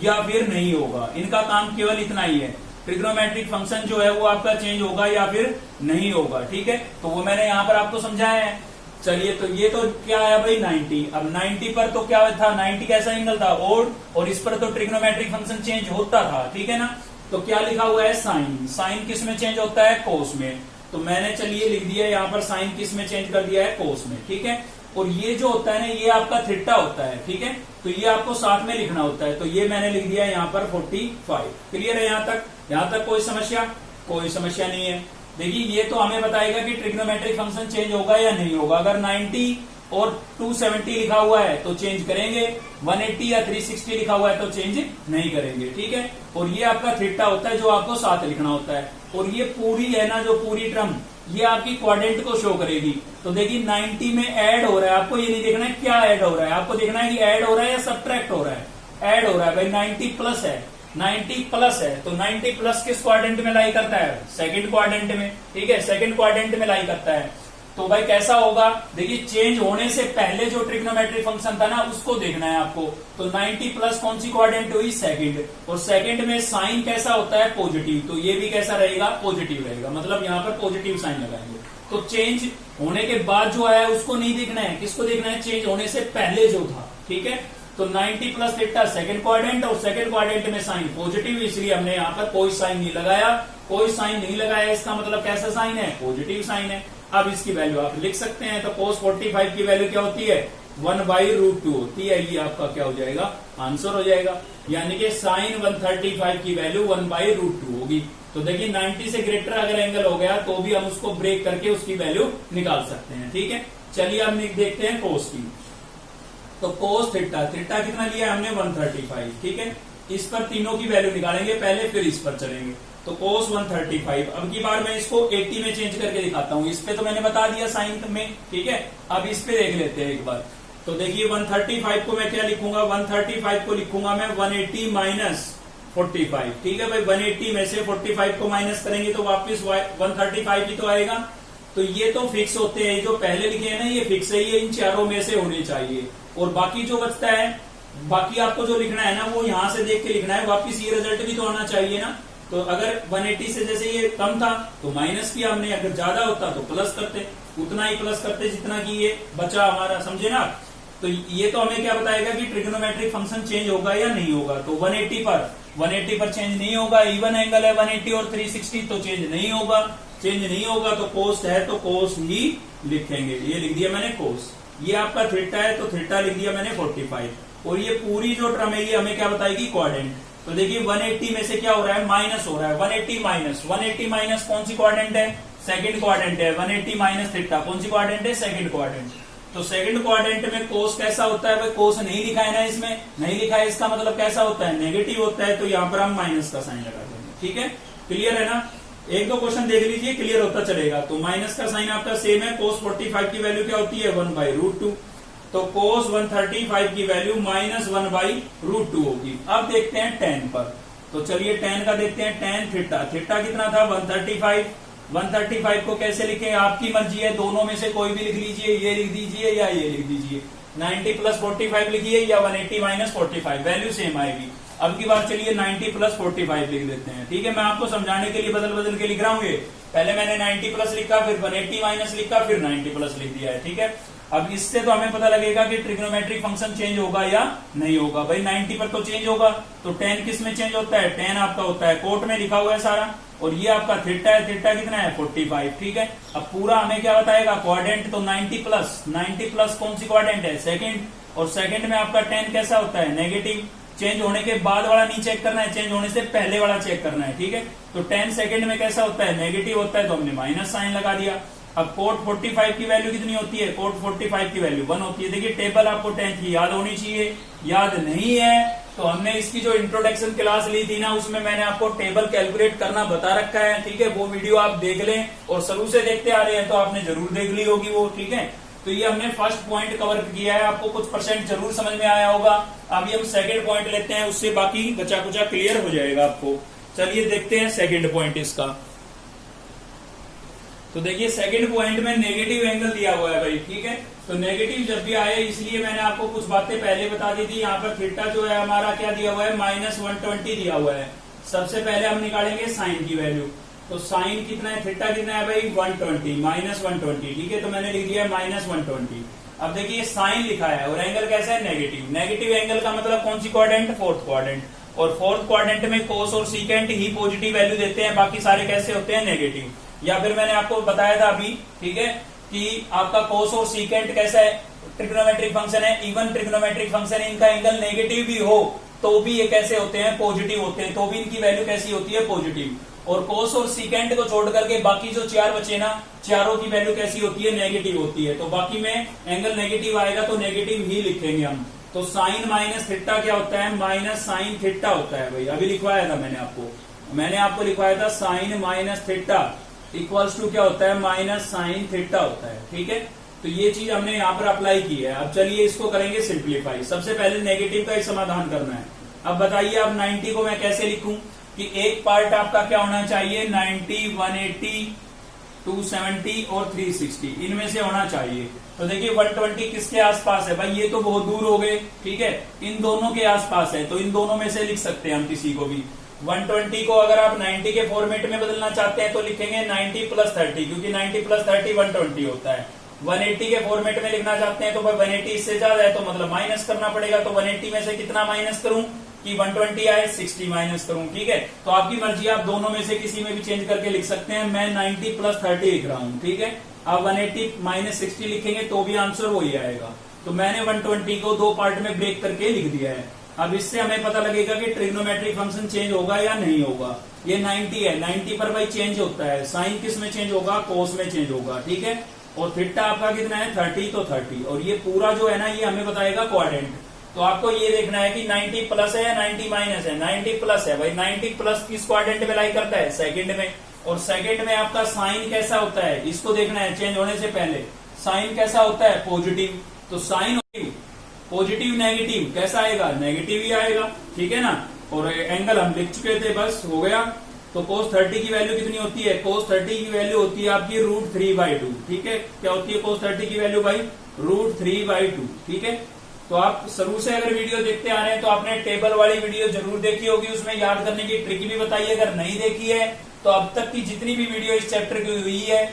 या फिर नहीं होगा। इनका काम केवल इतना ही है, ट्रिग्नोमेट्रिक फंक्शन जो है वो आपका चेंज होगा या फिर नहीं होगा, ठीक है। तो वो मैंने यहाँ पर आपको समझाया है। चलिए, तो ये तो क्या है भाई 90। अब 90 पर तो क्या था, 90 कैसा एंगल था, ओड, और इस पर तो ट्रिग्नोमेट्रिक फंक्शन चेंज होता था, ठीक है ना। तो क्या लिखा हुआ है, साइन। साइन किस में चेंज होता है, कोस में। तो मैंने चलिए लिख दिया यहाँ पर साइन किस में चेंज कर दिया है, कोस में, ठीक है। और ये जो होता है ना, ये आपका थीटा होता है, ठीक है। तो ये आपको साथ में लिखना होता है, तो ये मैंने लिख दिया यहाँ पर 45। क्लियर है यहाँ तक? यहाँ तक कोई समस्या? कोई समस्या नहीं है। देखिए ये तो हमें बताएगा कि ट्रिग्नोमेट्रिक फंक्शन चेंज होगा या नहीं होगा। अगर 90 और 270 लिखा हुआ है तो चेंज करेंगे, 180 या 360 लिखा हुआ है तो चेंज नहीं करेंगे, ठीक है। और ये आपका थीटा होता है जो आपको साथ लिखना होता है। और ये पूरी है ना, जो पूरी टर्म, ये आपकी क्वाड्रेंट को शो करेगी। तो देखिए 90 में ऐड हो रहा है, आपको ये नहीं देखना है क्या ऐड हो रहा है, आपको देखना है कि ऐड हो रहा है या सब्ट्रैक्ट हो रहा है। ऐड हो रहा है भाई, 90 प्लस है, 90 प्लस है, तो 90 प्लस किस क्वाड्रेंट में लाई करता है, सेकंड क्वाड्रेंट में, ठीक है, सेकंड क्वाड्रेंट में लाई करता है। तो भाई कैसा होगा, देखिए चेंज होने से पहले जो ट्रिग्नोमेट्रिक फंक्शन था ना, उसको देखना है आपको। तो 90 प्लस कौन सी क्वाड्रेंट हुई, सेकंड, और सेकंड में साइन कैसा होता है, पॉजिटिव, तो ये भी कैसा रहेगा, पॉजिटिव रहेगा, मतलब यहाँ पर पॉजिटिव साइन लगाएंगे। तो चेंज होने के बाद जो आया उसको नहीं देखना है, किसको देखना है, चेंज होने से पहले जो था, ठीक है। तो 90 प्लस थीटा सेकंड क्वाड्रेंट, और सेकंड क्वाड्रेंट में साइन पॉजिटिव, इसलिए हमने यहाँ पर कोई साइन नहीं लगाया। कोई साइन नहीं लगाया, इसका मतलब कैसा साइन है, पॉजिटिव साइन है। अब इसकी वैल्यू आप लिख सकते हैं। तो cos 45 की वैल्यू क्या होती है, 1/√2 होती है। ये आपका क्या हो जाएगा, आंसर हो जाएगा। यानी कि साइन 135 की वैल्यू 1/√2 होगी। तो देखिए 90 से ग्रेटर अगर एंगल हो गया तो भी हम उसको ब्रेक करके उसकी वैल्यू निकाल सकते हैं, ठीक है। चलिए अब देखते हैं कोस की। तो कोस थीटा, थीटा कितना लिया हमने, 135, ठीक है। इस पर तीनों की वैल्यू निकालेंगे पहले, फिर इस पर चलेंगे। तो cos 135, अब की बार मैं इसको 80 में चेंज करके दिखाता हूं। इस पे तो मैंने बता दिया साइन में, ठीक है। अब इस पे देख लेते हैं एक बार। तो देखिए 135 को मैं क्या लिखूंगा, 135 को लिखूंगा मैं 180 माइनस 45, ठीक है भाई। 180 में से 45 को माइनस करेंगे तो वापस 135 ही तो आएगा। तो ये तो फिक्स होते हैं, जो पहले लिखे हैं ना ये फिक्स है, ये इन चारों में से होने चाहिए। और बाकी जो बचता है, बाकी आपको जो लिखना है ना वो यहां से देख के लिखना है, वापिस ये रिजल्ट भी तो आना चाहिए ना। तो अगर 180 से जैसे ये कम था तो माइनस किया हमने, अगर ज्यादा होता तो प्लस करते, उतना ही प्लस करते जितना कि ये बचा हमारा, समझे ना। तो ये तो हमें क्या बताएगा कि ट्रिग्नोमेट्रिक फंक्शन चेंज होगा या नहीं होगा। तो 180 पर चेंज नहीं होगा, इवन एंगल है 180 और 360, तो चेंज नहीं होगा। चेंज नहीं होगा तो कोस है तो कोस ही लिखेंगे। ये लिख दिया मैंने कोस। ये आपका थीटा है तो थीटा लिख दिया मैंने 45। और ये पूरी जो टर्म है ये हमें क्या बताएगी, क्वाड्रेंट। तो देखिए 180 में से क्या हो रहा है, माइनस हो रहा है। 180 माइनस कौन सी क्वाड्रेंट है, सेकंड क्वाड्रेंट है। 180 माइनस थीटा कौन सी क्वाड्रेंट है, सेकंड क्वाड्रेंट। तो सेकंड क्वाड्रेंट में कोस कैसा होता है, भाई कोस नहीं लिखा है ना, इसमें नहीं लिखा है, इसका मतलब कैसा होता है, नेगेटिव होता है। तो यहाँ पर हम माइनस का साइन लगा देंगे, ठीक है। क्लियर है ना, एक दो क्वेश्चन देख लीजिए, क्लियर होता चलेगा। तो माइनस का साइन आपका सेम है। cos 45 की वैल्यू क्या होती है, 1/√2। तो cos 135 की वैल्यू -1/√2 होगी। अब देखते हैं tan पर। तो चलिए tan का देखते हैं। tan थीटा, थीटा कितना था, 135। 135 को कैसे लिखें, आपकी मर्जी है, दोनों में से कोई भी लिख लीजिए, ये लिख दीजिए या ये लिख दीजिए। 90 + 45 लिखिए या 180 - 45, वैल्यू सेम आएगी। अब की बार चलिए 90 + 45 लिख देते हैं, ठीक है। मैं आपको समझाने के लिए बदल बदल के लिख रहा हूँ, ये पहले मैंने 90 प्लस लिखा, फिर 180 माइनस लिखा, फिर 90 प्लस लिख दिया है। ठीक है, अब इससे तो हमें पता लगेगा कि ट्रिग्नोमेट्रिक फंक्शन चेंज होगा या नहीं होगा। भाई 90 पर तो चेंज होगा, तो tan किस में चेंज होता है? tan आपका होता है कोट में लिखा हुआ है सारा, और ये आपका थीटा है, थीटा कितना है? 45। ठीक है, अब पूरा हमें क्या बताएगा? क्वाड्रेंट, तो 90 प्लस कौन सी क्वाड्रेंट है? सेकंड, और सेकंड में आपका tan कैसा होता है? नेगेटिव। चेंज होने के बाद वाला नहीं चेक करना है, चेंज होने से पहले वाला चेक करना है। ठीक है, तो tan सेकंड में कैसा होता है? नेगेटिव होता है, तो हमने माइनस साइन लगा दिया। अब कोट 45 की वैल्यू कितनी होती है? कोट 45 की वैल्यू 1 होती है। देखिए टेबल आपको 10th की याद होनी चाहिए, याद नहीं है तो हमने इसकी जो इंट्रोडक्शन क्लास ली थी ना, उसमें मैंने आपको टेबल कैलकुलेट करना बता रखा है। ठीक है, वो वीडियो आप देख लें, और शुरू से देखते आ रहे हैं तो आपने जरूर देख ली होगी वो। ठीक है, तो ये हमने फर्स्ट पॉइंट कवर किया है, आपको कुछ परसेंट जरूर समझ में आया होगा। अभी हम सेकंड पॉइंट लेते हैं, उससे बाकी बचा कुचा क्लियर हो जाएगा आपको। चलिए देखते हैं सेकंड पॉइंट इसका। तो देखिए सेकंड पॉइंट में नेगेटिव एंगल दिया हुआ है भाई। ठीक है, तो नेगेटिव जब भी आए, इसलिए मैंने आपको कुछ बातें पहले बता दी थी। यहाँ पर थीटा जो है हमारा क्या दिया हुआ है? -120 दिया हुआ है। सबसे पहले हम निकालेंगे साइन की वैल्यू, तो साइन कितना है? थीटा कितना है भाई? 120, -120। ठीक है, तो मैंने लिख दिया -120। अब देखिए साइन लिखा है और एंगल कैसा है? नेगेटिव। नेगेटिव एंगल का मतलब कौन सी क्वाड्रेंट? Fourth quadrant. और फोर्थ क्वाड्रेंट में कोस और सीकेंट ही पॉजिटिव वैल्यू देते हैं, बाकी सारे कैसे होते हैं? नेगेटिव। या फिर मैंने आपको बताया था अभी, ठीक है, कि आपका कोस और सीकेंट कैसा है? ट्रिग्नोमेट्रिक फंक्शन है। इवन ट्रिग्नोमेट्रिक फंक्शन है, इनका एंगल नेगेटिव भी हो तो भी ये कैसे होते हैं? पॉजिटिव होते हैं, तो भी इनकी वैल्यू कैसी होती है? पॉजिटिव। और कोस और सीकेंट को छोड़ करके बाकी जो चार बचे ना, चारों की वैल्यू कैसी होती है? नेगेटिव होती है। तो बाकी में एंगल नेगेटिव आएगा तो नेगेटिव ही लिखेंगे हम। तो साइन माइनस थीटा क्या होता है? माइनस साइन थीटा होता है भाई। अभी लिखवाया था मैंने आपको लिखवाया था sine minus theta equals to क्या होता है? माइनस साइन थीटा होता है। ठीक है, तो ये चीज हमने यहाँ पर अप्लाई की है। अब चलिए इसको करेंगे सिंप्लीफाई। सबसे पहले नेगेटिव का ही समाधान करना है। अब बताइए अब 90 को मैं कैसे लिखूं कि एक पार्ट आपका क्या होना चाहिए? 90, 180, 270 और 360 इनमें से होना चाहिए। तो देखिए 120 किसके आसपास है भाई? ये तो बहुत दूर हो गए। ठीक है, इन दोनों के आसपास है, तो इन दोनों में से लिख सकते हैं हम किसी को भी। 120 को अगर आप 90 के फॉर्मेट में बदलना चाहते हैं तो लिखेंगे 90 प्लस 30, क्योंकि 90 प्लस 30 120 होता है। 180 के फॉर्मेट में लिखना चाहते हैं तो भाई 180 इससे ज्यादा है, तो मतलब माइनस करना पड़ेगा। तो 180 में से कितना माइनस करूं कि 120 आए? 60 माइनस करूं। ठीक है, तो आपकी मर्जी, आप दोनों में से किसी में भी चेंज करके लिख सकते हैं। मैं 90 प्लस 30 लिख रहा हूं। ठीक है, आप 180 माइनस 60 लिखेंगे तो भी आंसर वही आएगा। तो मैंने 120 को दो पार्ट में ब्रेक करके लिख दिया है। अब इससे हमें पता लगेगा कि ट्रिग्नोमेट्रिक फंक्शन चेंज होगा या नहीं होगा। ये 90 है, 90 पर भाई चेंज होता है। साइन किस में चेंज होगा? कोस में चेंज होगा। ठीक है, और थीटा आपका कितना है? 30, तो 30। और ये पूरा जो है ना, ये हमें बताएगा क्वाड्रेंट। तो आपको ये देखना है कि 90 प्लस है या 90 माइनस है। 90 प्लस है भाई। 90 प्लस किस क्वाड्रेंट में लाई करता है? सेकंड में। और सेकंड में आपका साइन कैसा होता है? इसको देखना है चेंज होने से पहले। साइन कैसा होता है? पॉजिटिव। तो साइन पॉजिटिव नेगेटिव कैसा आएगा? नेगेटिव ही आएगा। ठीक है ना, और एंगल हम लिख चुके थे, बस हो गया। तो cos 30 की वैल्यू कितनी होती है? cos 30 की वैल्यू होती है आपकी √3/2। ठीक है, क्या होती है cos 30 की वैल्यू भाई? √3/2। ठीक है, तो आप शुरू से अगर वीडियो देखते आ रहे हैं तो आपने टेबल वाली वीडियो जरूर देखी होगी, उसमें याद करने की ट्रिक भी बताई है। अगर नहीं देखी है तो अब तक की जितनी भी वीडियो इस चैप्टर की हुई है,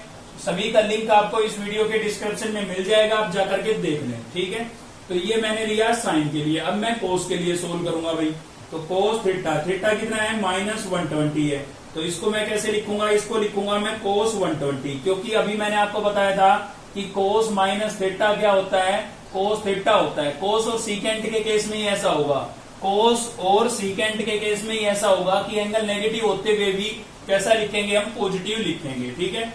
सभी का लिंक आपको इस वीडियो के डिस्क्रिप्शन में मिल जाएगा, आप जाकर के देख लें। ठीक है, तो ये मैंने लिया साइन के लिए। अब मैं कोस के लिए सोल्व करूंगा भाई। तो कोस थीटा, थीटा कितना है? -120 है। तो इसको मैं कैसे लिखूंगा? इसको लिखूंगा मैं cos 120, क्योंकि अभी मैंने आपको बताया था कि cos माइनस थीटा क्या होता है? cos थीटा होता है। cos और सीकेंट के केस में ही ऐसा होगा। cos और सीकेंट के केस में ही ऐसा होगा कि एंगल नेगेटिव होते हुए भी कैसा लिखेंगे हम? पॉजिटिव लिखेंगे। ठीक है,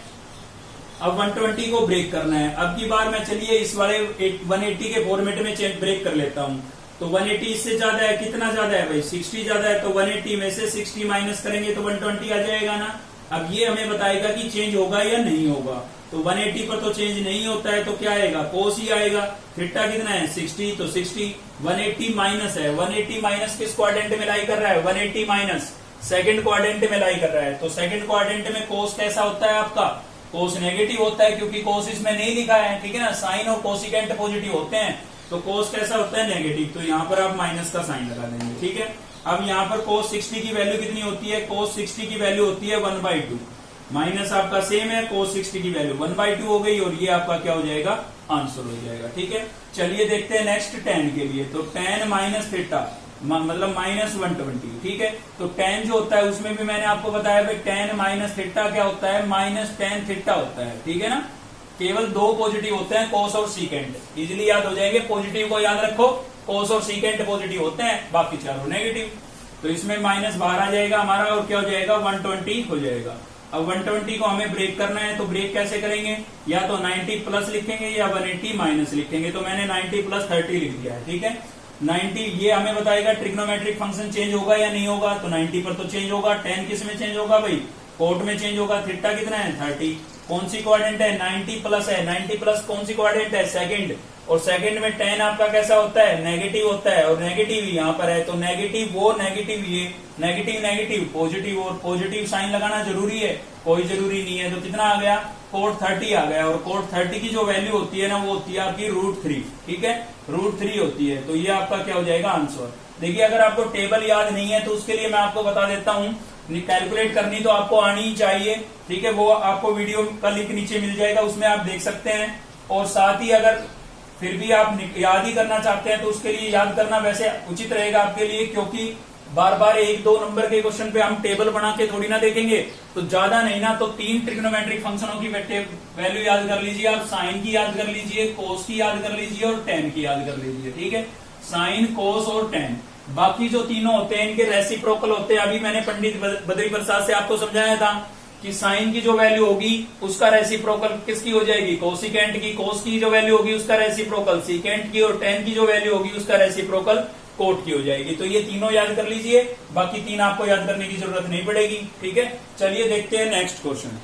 अब 120 को ब्रेक करना है। अब की बार मैं चलिए इस वाले 180 के फॉर्मेट में ब्रेक कर लेता हूं। तो 180 इससे ज्यादा है, कितना ज्यादा है भाई? 60 ज्यादा है। तो 180 में से 60 माइनस करेंगे तो 120 आ जाएगा ना। अब ये हमें बताएगा कि चेंज होगा या नहीं होगा। तो 180 पर तो चेंज नहीं होता है, तो क्या आएगा? कोस ही आएगा। थीटा कितना है? 60, तो 60। 180 माइनस है, 180 माइनस किस क्वाड्रेंट में लाई कर रहा है? 180 माइनस सेकंड क्वाड्रेंट में लाई कर रहा है। तो सेकंड क्वाड्रेंट में कोस कैसा होता है आपका? कोस नेगेटिव होता है, क्योंकि कोस इसमें नहीं लिखा है। ठीक है ना, साइन और कोसिकेंट पॉजिटिव होते हैं, तो कोस कैसा होता है? नेगेटिव। तो यहाँ पर आप माइनस का साइन लगा देंगे। ठीक है, अब यहाँ पर cos 60 की वैल्यू कितनी होती है? cos 60 की वैल्यू होती है 1/2। माइनस आपका सेम है, cos 60 की वैल्यू 1/2 हो गई और ये आपका क्या हो जाएगा, आंसर हो जाएगा। ठीक है, चलिए देखते हैं नेक्स्ट tan के लिए। तो tan माइनस थीटा मतलब -120। ठीक है, तो tan जो होता है उसमें भी मैंने आपको बताया भाई tan माइनस थीटा क्या होता है, माइनस tan थीटा होता है। ठीक है ना, केवल दो पॉजिटिव होते हैं, cos और secant। इजिली याद हो जाएंगे, पॉजिटिव को याद रखो, cos और secant पॉजिटिव होते हैं, बाकी चारों नेगेटिव। तो इसमें माइनस बाहर आ जाएगा हमारा और क्या हो जाएगा, 120 हो जाएगा। अब 120 को हमें ब्रेक करना है, तो ब्रेक कैसे करेंगे, या तो 90 प्लस लिखेंगे या 180 माइनस लिखेंगे। तो मैंने 90 प्लस 30 लिख दिया है। ठीक है, 90 ये हमें बताएगा ट्रिग्नोमेट्रिक फंक्शन चेंज होगा या नहीं होगा, तो 90 पर तो चेंज होगा। tan किस में चेंज होगा भाई, कोट में चेंज होगा। थीटा कितना है, 30। कौन सी क्वाड्रेंट है, 90 प्लस है। 90 प्लस कौन सी क्वाड्रेंट है, सेकंड। और सेकंड में tan आपका कैसा होता है, नेगेटिव होता है, और नेगेटिव यहाँ पर है, तो नेगेटिव वो नेगेटिव ये, नेगेटिव नेगेटिव पॉजिटिव, और पॉजिटिव साइन लगाना जरूरी है, कोई जरूरी नहीं है। तो कितना आ गया, कोट 30 आ गया। और कोट 30 की जो वैल्यू होती है ना, वो होती है आपकी √3। ठीक है, √3 होती है। तो ये आपका क्या हो जाएगा, आंसर। देखिए, अगर आपको टेबल याद नहीं है तो उसके लिए मैं आपको बता देता हूँ, कैलकुलेट करनी तो आपको आनी ही चाहिए। ठीक है, वो आपको वीडियो का लिंक नीचे मिल जाएगा, उसमें आप देख सकते हैं। और साथ ही अगर फिर भी आप याद ही करना चाहते हैं तो उसके लिए याद करना वैसे उचित रहेगा आपके लिए, क्योंकि बार बार 1-2 नंबर के क्वेश्चन पे हम टेबल बना के थोड़ी ना देखेंगे। तो ज्यादा नहीं ना, तो 3 ट्रिग्नोमेट्रिक फंक्शनों की वैल्यू याद कर लीजिए आप। साइन की याद कर लीजिए, कोस की याद कर लीजिए और tan की याद कर लीजिए। ठीक है, साइन, कोस और tan। बाकी जो तीनों होते हैं इनके रेसिप्रोकल होते हैं। अभी मैंने पंडित बद्री प्रसाद से आपको समझाया था कि साइन की जो वैल्यू होगी उसका रेसिप्रोकल किसकी हो जाएगी, कोसिकेंट की। कोस की जो वैल्यू होगी उसका रेसिप्रोकल सीकेंट की, और tan की जो वैल्यू होगी उसका रेसिप्रोकल कोट की हो जाएगी। तो ये तीनों याद कर लीजिए, बाकी 3 आपको याद करने की जरूरत नहीं पड़ेगी। ठीक है, चलिए देखते हैं नेक्स्ट क्वेश्चन।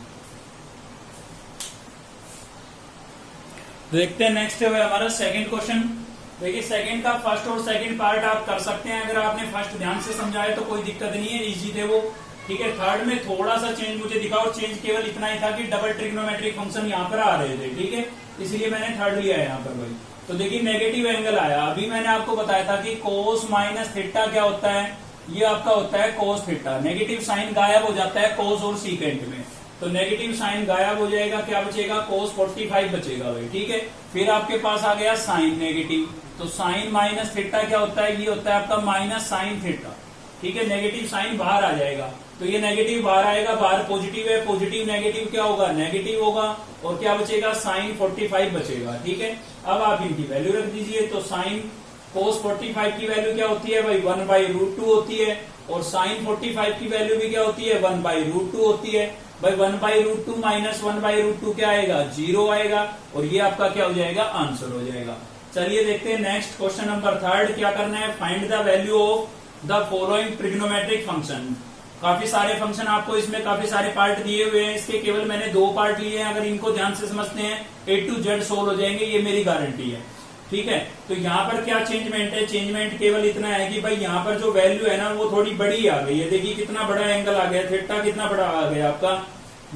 देखते हैं नेक्स्ट है हमारा सेकंड क्वेश्चन। देखिए, सेकंड का फर्स्ट और सेकंड पार्ट आप कर सकते हैं, अगर आपने फर्स्ट ध्यान से समझाया तो कोई दिक्कत नहीं है, इजी थे वो। ठीक है, थर्ड में थोड़ा सा चेंज मुझे दिखा, और चेंज केवल इतना ही था कि डबल ट्रिग्नोमेट्रिक फंक्शन यहाँ पर आ रहे थे। ठीक है, इसलिए मैंने थर्ड लिया है यहाँ पर भाई। तो देखिए, नेगेटिव एंगल आया। अभी मैंने आपको बताया था कि कोस माइनस थीटा क्या होता है, ये आपका होता है कोस थीटा। नेगेटिव साइन गायब हो जाता है कोस और सीकेंट में, तो नेगेटिव साइन गायब हो जाएगा, क्या बचेगा, कोस 45 बचेगा भाई। ठीक है, फिर आपके पास आ गया साइन नेगेटिव, तो साइन माइनस थीटा क्या होता है, ये होता है आपका माइनस साइन थीटा। ठीक है, नेगेटिव साइन बाहर आ जाएगा, तो ये नेगेटिव बाहर आएगा, बाहर पॉजिटिव है, पॉजिटिव नेगेटिव क्या होगा, नेगेटिव होगा, और क्या बचेगा, साइन 45 बचेगा। ठीक है, अब आप इनकी वैल्यू रख दीजिए। तो साइन कोस 45 की वैल्यू क्या होती है भाई, 1/√2 होती है, और साइन 45 की वैल्यू भी क्या होती है, 1/√2 होती है भाई। 1/√2 माइनस 1/√2 क्या आएगा, 0 आएगा, और ये आपका क्या हो जाएगा, आंसर हो जाएगा। चलिए देखते हैं नेक्स्ट क्वेश्चन नंबर थर्ड। क्या करना है, find the value of the following trigonometric function. काफी सारे फंक्शन आपको इसमें काफी सारे पार्ट दिए हुए हैं, इसके केवल मैंने 2 पार्ट लिए हैं। अगर इनको ध्यान से समझते हैं A to Z सोल्व हो जाएंगे, ये मेरी गारंटी है। ठीक है, तो यहाँ पर क्या चेंजमेंट है, चेंजमेंट केवल इतना है कि भाई यहाँ पर जो वैल्यू है ना वो थोड़ी बड़ी आ गई है। देखिए कितना बड़ा एंगल आ गया, थीटा कितना बड़ा आ गया आपका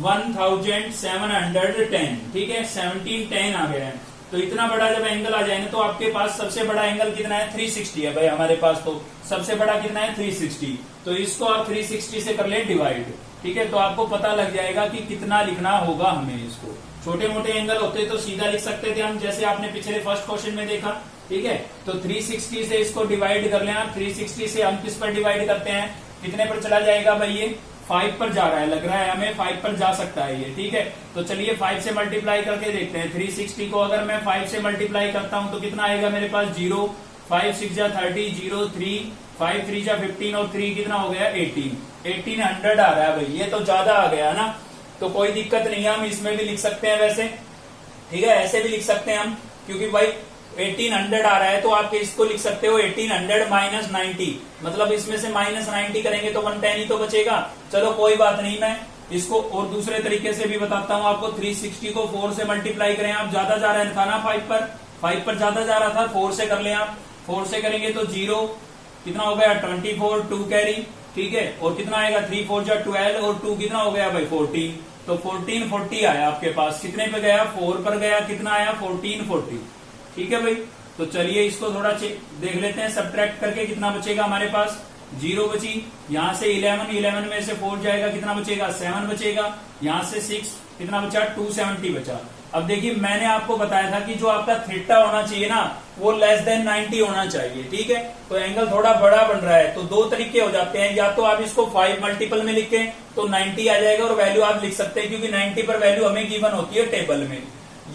1710। ठीक है, 1710 आ गया है। तो इतना बड़ा जब एंगल आ जाए ना, तो आपके पास सबसे बड़ा एंगल कितना है, 360 है भाई हमारे पास। तो सबसे बड़ा कितना है, 360। तो इसको आप 360 से कर ले डिवाइड। ठीक है, तो आपको पता लग जाएगा कि कितना लिखना होगा हमें इसको। छोटे मोटे एंगल होते तो सीधा लिख सकते थे हम, जैसे आपने पिछले फर्स्ट क्वेश्चन में देखा। ठीक है, तो 360 से इसको डिवाइड कर लें आप। 360 से हम किस पर डिवाइड करते हैं, कितने पर चला जाएगा भाई, ये 5 पर जा रहा है, लग रहा है हमें 5 पर जा सकता है ये। ठीक है, तो चलिए 5 से मल्टीप्लाई करके देखते हैं। 360 को अगर मैं 5 से मल्टीप्लाई करता हूं तो कितना आएगा मेरे पास, 0, 5 6 जा 30, 0 3, 5 3 जा 15, और 3 कितना हो गया, 1800 आ रहा है भाई। ये तो ज्यादा आ गया ना, तो कोई दिक्कत नहीं है, हम इसमें भी लिख सकते हैं वैसे। ठीक है, ऐसे भी लिख सकते हैं हम, क्योंकि भाई 1800 आ रहा है, तो आप इसको लिख सकते हो 1800 माइनस 90, मतलब इसमें से माइनस 90 करेंगे तो 110 ही तो बचेगा। चलो कोई बात नहीं, मैं इसको और दूसरे तरीके से भी बताता हूँ आपको। 360 को 4 से मल्टीप्लाई करें आप, ज्यादा जा रहा था ना 5 पर ज्यादा जा रहा था, 4 से कर ले आप। 4 से करेंगे तो 0 कितना हो गया, 24, 2 कैरी। ठीक है, और कितना आएगा, 3 4 जा 12, और 2 कितना हो गया भाई, 14। तो 1440 आया आपके पास। कितने पे गया, 4 पर गया, कितना आया, 1440। ठीक है भाई, तो चलिए इसको थोड़ा देख लेते हैं, सब्ट्रैक्ट करके कितना बचेगा हमारे पास। 0 बची, यहाँ से 11, 11 में से 4 जाएगा, कितना बचेगा 7 बचेगा, यहाँ से 6 कितना बचा 270 बचा। अब देखिए मैंने आपको बताया था कि जो आपका थीटा होना चाहिए ना वो लेस देन 90 होना चाहिए, ठीक है। तो एंगल थोड़ा बड़ा बन रहा है, तो दो तरीके हो जाते हैं, या तो आप इसको 5 मल्टीपल में लिखें तो 90 आ जाएगा और वैल्यू आप लिख सकते हैं क्योंकि 90 पर वैल्यू हमें गिवन होती है टेबल में,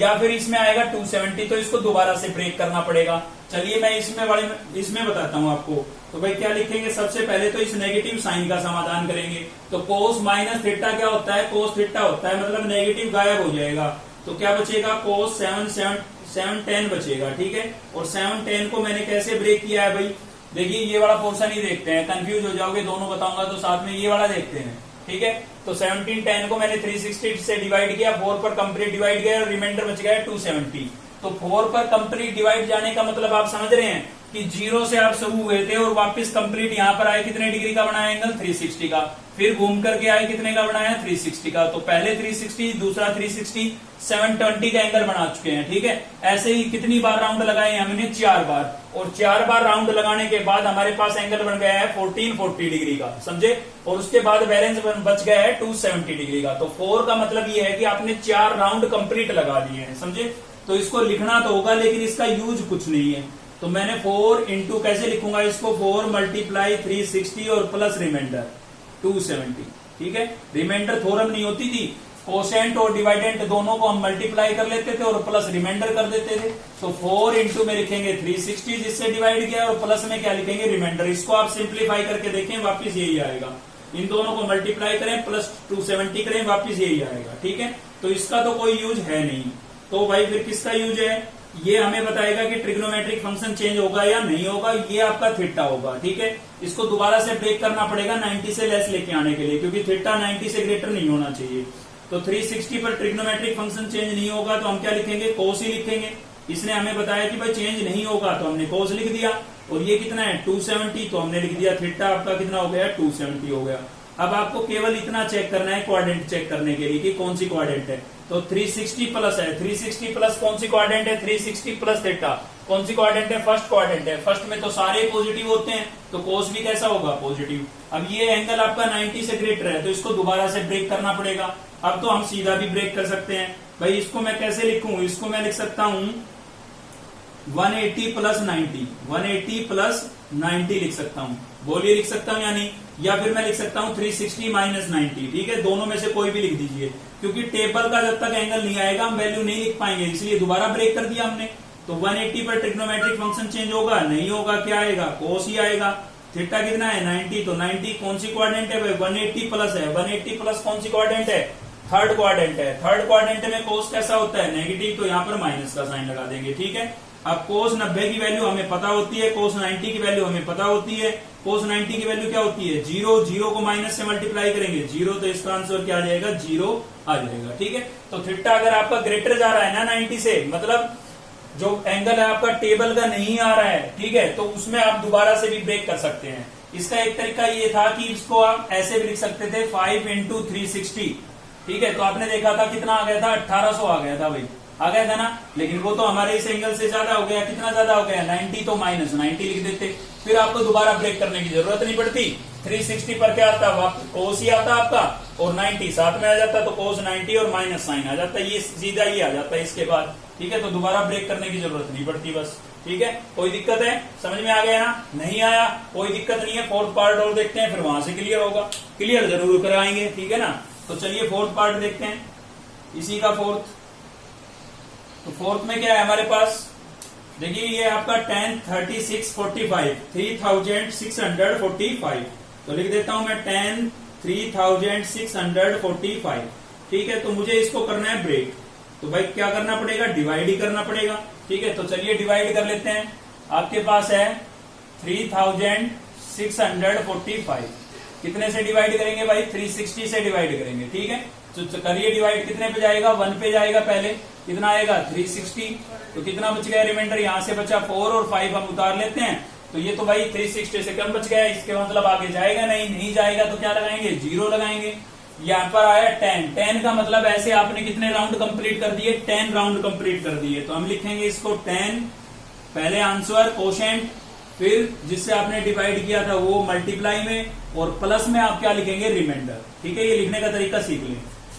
या फिर इसमें आएगा 270 तो इसको दोबारा से ब्रेक करना पड़ेगा। चलिए मैं इसमें बताता हूं आपको। तो भाई क्या लिखेंगे, सबसे पहले तो इस नेगेटिव साइन का समाधान करेंगे। तो कोस माइनस थीटा क्या होता है, कोस थीटा होता है, मतलब नेगेटिव गायब हो जाएगा। तो क्या बचेगा, कोस 7 बचेगा, ठीक है। और 7 10 को मैंने कैसे ब्रेक किया है भाई, देखिए ये वाला पोर्शन ही देखते हैं, कंफ्यूज हो जाओगे, दोनों बताऊंगा तो साथ में ये वाला देखते हैं, ठीक है। तो 17 10 को मैंने 360 से डिवाइड किया, 4 पर कंप्लीट डिवाइड गया और रिमाइंडर बच गया 270। तो 4 पर कंप्लीट डिवाइड जाने का मतलब आप समझ रहे हैं कि 0 से आप शुरू हुए थे और वापस कंप्लीट यहाँ पर आए, कितने डिग्री का बनाया एंगल 360 का, फिर घूम करके आए कितने का बनाया 360 का। तो पहले 360, दूसरा 360, 720 का एंगल बना चुके हैं, ठीक है। ऐसे ही कितनी बार राउंड लगाए हमने, 4 बार, और 4 बार राउंड लगाने के बाद हमारे पास एंगल बन गया है 1440 डिग्री का, समझे। और उसके बाद बैलेंस बच गया है 270 डिग्री का। तो 4 का मतलब ये है कि आपने 4 राउंड कंप्लीट लगा दिए हैं, समझे। तो इसको लिखना तो होगा लेकिन इसका यूज कुछ नहीं है। तो मैंने 4 इंटू कैसे लिखूंगा इसको, 4 मल्टीप्लाई 360 और प्लस रिमाइंडर 270, ठीक है। रिमाइंडर थोरम नहीं होती थी, कोसेंट और डिवाइडेंट दोनों को हम मल्टीप्लाई कर लेते थे और प्लस रिमाइंडर कर देते थे। तो 4 इंटू में लिखेंगे 360 जिससे डिवाइड किया और प्लस में क्या लिखेंगे रिमाइंडर। इसको आप सिंप्लीफाई करके देखें, वापिस यही आएगा। इन दोनों को मल्टीप्लाई करें प्लस 270 करें, वापिस यही आएगा, ठीक है। तो इसका तो कोई यूज है नहीं। तो भाई फिर किसका यूज है, ये हमें बताएगा कि ट्रिग्नोमेट्रिक फंक्शन चेंज होगा या नहीं होगा, ये आपका थीटा होगा, ठीक है। इसको दोबारा से ब्रेक करना पड़ेगा 90 से लेस लेके आने के लिए, क्योंकि थीटा 90 से ग्रेटर नहीं होना चाहिए। तो 360 पर ट्रिग्नोमेट्रिक फंक्शन चेंज नहीं होगा तो हम क्या लिखेंगे, कोस ही लिखेंगे। इसने हमें बताया कि भाई चेंज नहीं होगा तो हमने कोस लिख दिया। और ये कितना है 270, तो हमने लिख दिया थीटा आपका कितना हो गया 270 हो गया। अब आपको केवल इतना चेक करना है क्वाड्रेंट चेक करने के लिए कि कौन सी क्वाड्रेंट है। तो 360 प्लस है, 360 प्लस कौन सी क्वाड्रेंट है, 360 प्लस थीटा कौन सी क्वाड्रेंट है, फर्स्ट क्वाड्रेंट है। फर्स्ट में तो सारे पॉजिटिव होते हैं, तो कोस भी कैसा होगा पॉजिटिव। अब ये एंगल आपका 90 से ग्रेटर है तो इसको दोबारा से ब्रेक करना पड़ेगा। अब तो हम सीधा भी ब्रेक कर सकते हैं भाई। इसको मैं कैसे लिखूं, इसको मैं लिख सकता हूं 180 प्लस 90, 180 प्लस 90 लिख सकता हूं, बोलिए लिख सकता हूं या नहीं। या फिर मैं लिख सकता हूं 360 माइनस 90, ठीक है। दोनों में से कोई भी लिख दीजिए, क्योंकि टेबल का जब तक एंगल नहीं आएगा हम वैल्यू नहीं लिख पाएंगे, इसलिए दोबारा ब्रेक कर दिया हमने। तो 180 पर ट्रिग्नोमेट्रिक फंक्शन चेंज होगा नहीं होगा, क्या आएगा कोस ही आएगा। थीटा कितना है 90, तो 90 कौन सी क्वाड्रेंट है भाई 180 प्लस है, 180 प्लस कौन सी क्वाड्रेंट है, थर्ड क्वाड्रेंट है। थर्ड क्वाड्रेंट में कोस कैसा होता है नेगेटिव, तो यहाँ पर माइनस का साइन लगा देंगे, ठीक है। अब कोस 90 की वैल्यू हमें पता होती है, कोस 90 की वैल्यू हमें पता होती है। कोस 90 की वैल्यू क्या होती है 0, 0 को माइनस से मल्टीप्लाई करेंगे 0, तो इसका आंसर क्या आ जाएगा 0 आ जाएगा, ठीक है। तो थीटा अगर आपका ग्रेटर जा रहा है ना 90 से, मतलब जो एंगल है आपका टेबल का नहीं आ रहा है, ठीक है, तो उसमें आप दोबारा से भी ब्रेक कर सकते हैं। इसका एक तरीका ये था कि इसको आप ऐसे भी लिख सकते थे 5 इंटू 360, ठीक है। तो आपने देखा था कितना आ गया था 1800 आ गया था भाई, आ गया था ना। लेकिन वो तो हमारे इस एंगल से ज्यादा हो गया, कितना ज्यादा हो गया 90, तो माइनस 90 लिख देते, फिर आपको दोबारा ब्रेक करने की जरूरत नहीं पड़ती। 360 पर क्या आता कोस ही आता आपका, और 90 साथ में आ जाता तो कोस 90 और माइनस साइन आ जाता, ये सीधा ही आ जाता है इसके बाद, ठीक है। तो दोबारा ब्रेक करने की जरूरत नहीं पड़ती बस, ठीक है। कोई दिक्कत है, समझ में आ गया ना, नहीं आया कोई दिक्कत नहीं है। फोर्थ पार्ट और देखते हैं, फिर वहां से क्लियर होगा, क्लियर जरूर कराएंगे, ठीक है ना। तो चलिए फोर्थ पार्ट देखते हैं, इसी का फोर्थ। तो फोर्थ में क्या है हमारे पास, देखिए ये आपका 10 36 45 3645, तो लिख देता हूं मैं 10 3645, ठीक है। तो मुझे इसको करना है ब्रेक, तो भाई क्या करना पड़ेगा, डिवाइड ही करना पड़ेगा, ठीक है। तो चलिए डिवाइड कर लेते हैं। आपके पास है 3645, कितने से डिवाइड करेंगे भाई 360 से डिवाइड करेंगे, ठीक है। तो करिए डिवाइड, कितने पे जाएगा 1 पे जाएगा, पहले कितना आएगा 360, तो कितना बच गया रिमाइंडर, यहाँ से बचा 4 और 5 हम उतार लेते हैं, तो ये तो भाई 360 से कम बच गया, इसके मतलब आगे जाएगा नहीं जाएगा तो क्या लगाएंगे 0 लगाएंगे। यहाँ पर आया 10 का मतलब ऐसे आपने कितने राउंड कंप्लीट कर दिए 10 राउंड कंप्लीट कर दिए, तो हम लिखेंगे इसको 10 पहले आंसर कोशेंट, फिर जिससे आपने डिवाइड किया था वो मल्टीप्लाई में, और प्लस में आप क्या लिखेंगे, रिमाइंडर। ठीक है, ये लिखने का तरीका सीख लें।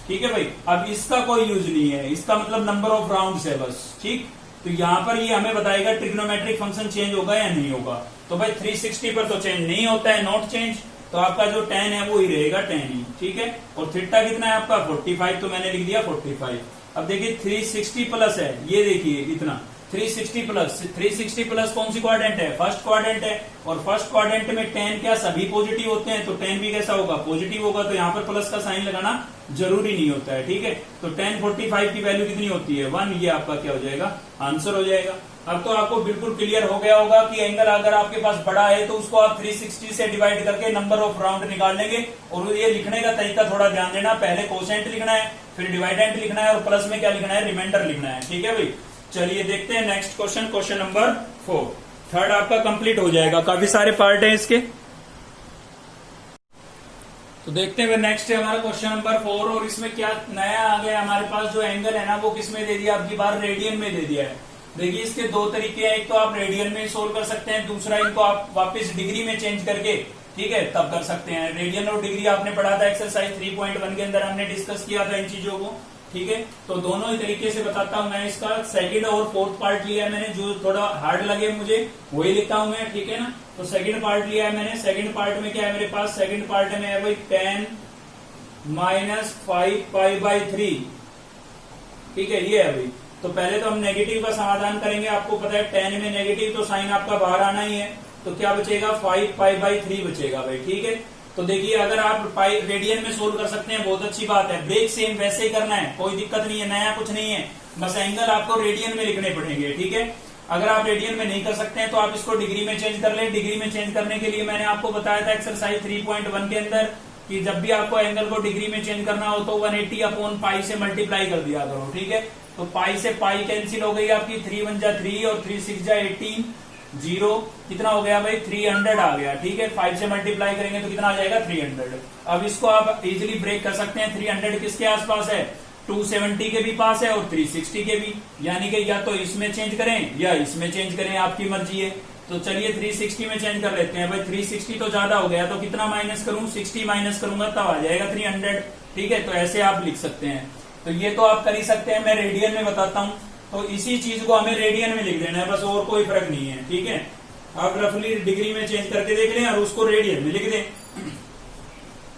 ठीक है भाई, अब इसका कोई यूज नहीं है, इसका मतलब नंबर ऑफ राउंड्स है बस। ठीक, तो यहां पर ये हमें बताएगा ट्रिग्नोमेट्रिक फंक्शन चेंज होगा या नहीं होगा। तो भाई 360 पर तो चेंज नहीं होता है, नॉट चेंज, तो आपका जो tan है वो ही रहेगा tan ही। ठीक है, और थीटा कितना है आपका 45, तो मैंने लिख दिया 45। अब देखिए 360 प्लस है, ये देखिए इतना 360 प्लस कौन सी क्वाड्रेंट है, फर्स्ट क्वाड्रेंट है, और फर्स्ट क्वाड्रेंट में tan क्या सभी पॉजिटिव होते हैं, तो tan भी कैसा होगा, पॉजिटिव होगा, तो यहाँ पर प्लस का साइन लगाना जरूरी नहीं होता है। ठीक है, तो tan 45 की वैल्यू कितनी होती है, 1, ये आपका क्या हो जाएगा, आंसर हो जाएगा। अब तो आपको बिल्कुल क्लियर हो गया होगा कि एंगल अगर आपके पास बड़ा है तो उसको आप 360 से डिवाइड करके नंबर ऑफ राउंड निकाल लेंगे। और ये लिखने का तरीका थोड़ा ध्यान देना, पहले कोसेंट लिखना है, फिर डिवाइडेंट लिखना है, और प्लस में क्या लिखना है, रिमाइंडर लिखना है। ठीक है भाई, चलिए देखते हैं next question, question number 4। Third आपका कंप्लीट हो जाएगा, काफी सारे पार्ट हैं इसके। तो देखते हैं नेक्स्ट है हमारा क्वेश्चन नंबर 4, और इसमें क्या नया आ गया हमारे पास, जो एंगल है ना वो किस में दे दिया, आपकी बार रेडियन में दे दिया है। देखिए इसके दो तरीके हैं, एक तो आप रेडियन में सोल्व कर सकते हैं, दूसरा इनको आप वापस डिग्री में चेंज करके, ठीक है, तब कर सकते हैं। रेडियन और डिग्री आपने पढ़ा था एक्सरसाइज 3.1 के अंदर, हमने डिस्कस किया था इन चीजों को। ठीक है, तो दोनों ही तरीके से बताता हूं मैं। इसका सेकंड और फोर्थ पार्ट लिया है मैंने, जो थोड़ा हार्ड लगे मुझे वही लिखता हूं मैं। ठीक है ना, तो सेकंड पार्ट लिया है मैंने। सेकंड पार्ट में क्या है मेरे पास, सेकंड पार्ट में है भाई tan -5π/3। ठीक है, ये है भाई। तो पहले तो हम नेगेटिव का समाधान करेंगे, आपको पता है tan में नेगेटिव तो साइन आपका बाहर आना ही है, तो क्या बचेगा, 5π/3 बचेगा भाई। ठीक है, तो देखिए अगर आप पाई रेडियन में सोल्व कर सकते हैं बहुत अच्छी बात है, ब्रेक सेम वैसे ही करना है, कोई दिक्कत नहीं है, नया कुछ नहीं है, बस एंगल आपको रेडियन में लिखने पड़ेंगे। ठीक है, अगर आप रेडियन में नहीं कर सकते हैं तो आप इसको डिग्री में चेंज कर लें। डिग्री में चेंज करने के लिए मैंने आपको बताया था एक्सरसाइज 3.1 के अंदर कि जब भी आपको एंगल को डिग्री में चेंज करना हो तो 180/π से मल्टीप्लाई कर दिया करो। ठीक है, तो पाई से पाई कैंसिल हो गई आपकी, 3 1 जा 3 और 3 6 जा 18, 0 कितना हो गया भाई, 300 आ गया। ठीक है, 5 से मल्टीप्लाई करेंगे तो कितना आ जाएगा, 300। अब इसको आप इजीली ब्रेक कर सकते हैं। 300 किसके आसपास है, 270 के भी पास है और 360 के भी, यानी कि या तो इसमें चेंज करें या इसमें चेंज करें, आपकी मर्जी है। तो चलिए 360 में चेंज कर लेते हैं भाई। 360 तो ज्यादा हो गया, तो कितना माइनस करूं, 60 माइनस करूंगा तब आ जाएगा 300। ठीक है, तो ऐसे आप लिख सकते हैं। तो ये तो आप कर ही सकते हैं, मैं रेडियन में बताता हूं। तो इसी चीज को हमें रेडियन में लिख देना है बस, और कोई फर्क नहीं है। ठीक है, आप रफली डिग्री में चेंज करके देख लें और उसको रेडियन में लिख दें।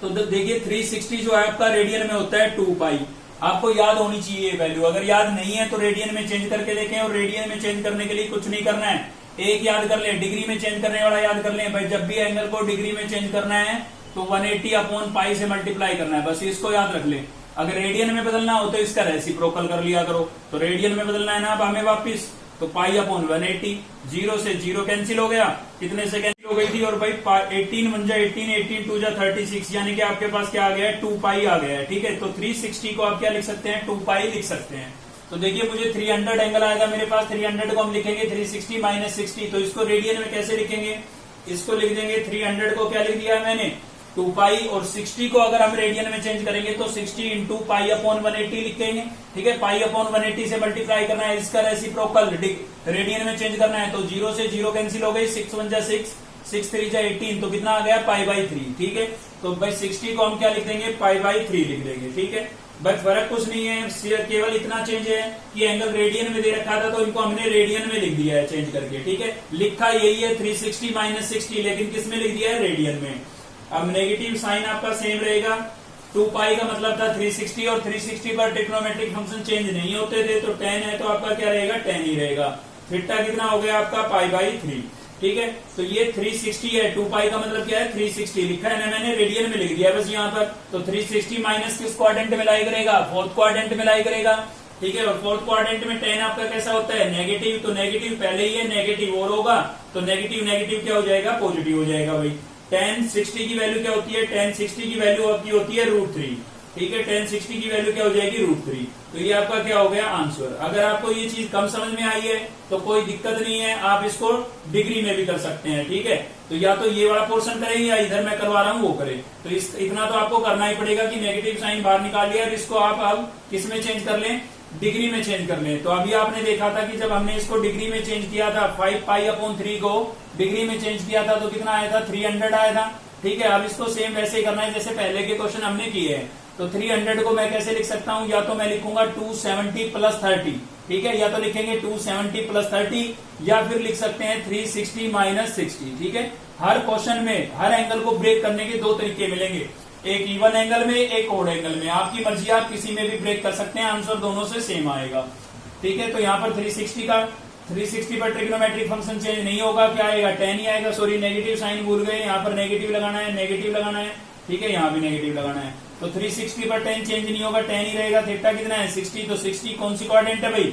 तो देखिए 360 जो है आपका रेडियन में होता है 2π। आपको याद होनी चाहिए वैल्यू, अगर याद नहीं है तो रेडियन में चेंज करके देखें। और रेडियन में चेंज करने के लिए कुछ नहीं करना है, एक याद कर ले, डिग्री में चेंज करने वाला याद कर ले भाई। जब भी एंगल को डिग्री में चेंज करना है तो 180/π से मल्टीप्लाई करना है, बस इसको याद रख ले। अगर रेडियन में बदलना हो तो इसका रेसिप्रोकल कर लिया करो। तो रेडियन में बदलना है ना अब हमें वापिस, तो π/180, 0 से 0 कैंसिल हो गया, कितने से कैंसिल हो गई थी, और भाई 18 1 जा 18, 18 2 जा 36, यानी कि आपके पास क्या आ गया है, 2π आ गया है। ठीक है, तो 360 को आप क्या लिख सकते हैं, 2π लिख सकते हैं। तो देखिए मुझे 300 एंगल आएगा मेरे पास, 300 को हम लिखेंगे 360 - 60। तो इसको रेडियन में कैसे लिखेंगे, इसको लिख देंगे 300 को क्या लिख दिया मैंने, 2π, और 60 को अगर हम रेडियन में चेंज करेंगे तो 60 × π/180 लिखेंगे। ठीक है, π/180 से मल्टीप्लाई करना है, इसका रेसिप्रोकल रेडियन में चेंज करना है। तो 0 से 0 कैंसिल हो गई, 6 1 जा 6, 6 3 जा 18, तो कितना आ गया, π/3। ठीक है, तो भाई 60 को हम क्या लिख देंगे, π/3 लिख देंगे। ठीक है, बस फर्क कुछ नहीं है, केवल इतना चेंज है कि एंगल रेडियन में दे रखा था तो इनको हमने रेडियन में लिख दिया है चेंज करके। ठीक है, लिखा यही है 360 - 60, लेकिन किस में लिख दिया है, रेडियन में। अब नेगेटिव साइन आपका सेम रहेगा, 2π का मतलब था 360, और 360 पर ट्रिग्नोमेट्रिक फंक्शन चेंज नहीं होते थे, तो tan है तो आपका क्या रहेगा, tan ही रहेगा। थीटा कितना हो गया आपका, π/3। ठीक है, तो ये 360 है, 2π का मतलब क्या है, 360 लिखा है ना मैंने, रेडियन में लिख दिया बस यहाँ पर। तो 360 माइनस किस क्वाड्रेंट में लाई करेगा, फोर्थ क्वाड्रेंट में लाई करेगा। ठीक है, और फोर्थ क्वाड्रेंट में tan आपका कैसा होता है, नेगेटिव, तो नेगेटिव पहले ही है, नेगेटिव और होगा तो नेगेटिव नेगेटिव क्या हो जाएगा, पॉजिटिव हो जाएगा भाई। tan 60 की वैल्यू क्या होती है, tan 60 की वैल्यू आपकी होती है √3। ठीक है, tan 60 की वैल्यू क्या हो जाएगी, √3। तो ये आपका क्या हो गया, आंसर। अगर आपको ये चीज कम समझ में आई है तो कोई दिक्कत नहीं है, आप इसको डिग्री में भी कर सकते हैं। ठीक है, तो या तो ये वाला पोर्शन करें या इधर मैं करवा रहा हूँ वो करें। तो इतना तो आपको करना ही पड़ेगा कि नेगेटिव साइन बाहर निकाल लिया, और इसको आप अब किस में चेंज कर लें, डिग्री में चेंज कर लें। तो अभी आपने देखा था कि जब हमने इसको डिग्री में चेंज किया था 5π/3 को डिग्री में चेंज किया था तो कितना आया था 300 आया था। ठीक है, अब इसको सेम वैसे ही करना है जैसे पहले के क्वेश्चन हमने किए हैं। तो 300 को मैं कैसे लिख सकता हूं, या तो मैं लिखूंगा 270 + 30। ठीक है, या तो लिखेंगे 270 + 30 या फिर लिख सकते हैं 360 - 60। ठीक है, हर क्वेश्चन में हर एंगल को ब्रेक करने के दो तरीके मिलेंगे, एक इवन एंगल में, एक ओड एंगल में। आपकी मर्जी, आप किसी में भी ब्रेक कर सकते हैं, आंसर दोनों से सेम आएगा। ठीक है, तो यहाँ पर 360 पर ट्रिग्नोमेट्रिक फंक्शन चेंज नहीं होगा, क्या आएगा 10 ही आएगा। सॉरी, नेगेटिव साइन भूल गए, यहाँ पर नेगेटिव लगाना है, नेगेटिव लगाना है। ठीक है, यहाँ भी नेगेटिव लगाना है। तो 360 पर 10 चेंज नहीं होगा, 10 ही रहेगा। थीटा कितना है 60, तो 60 कौन सी क्वाड्रेंट है भाई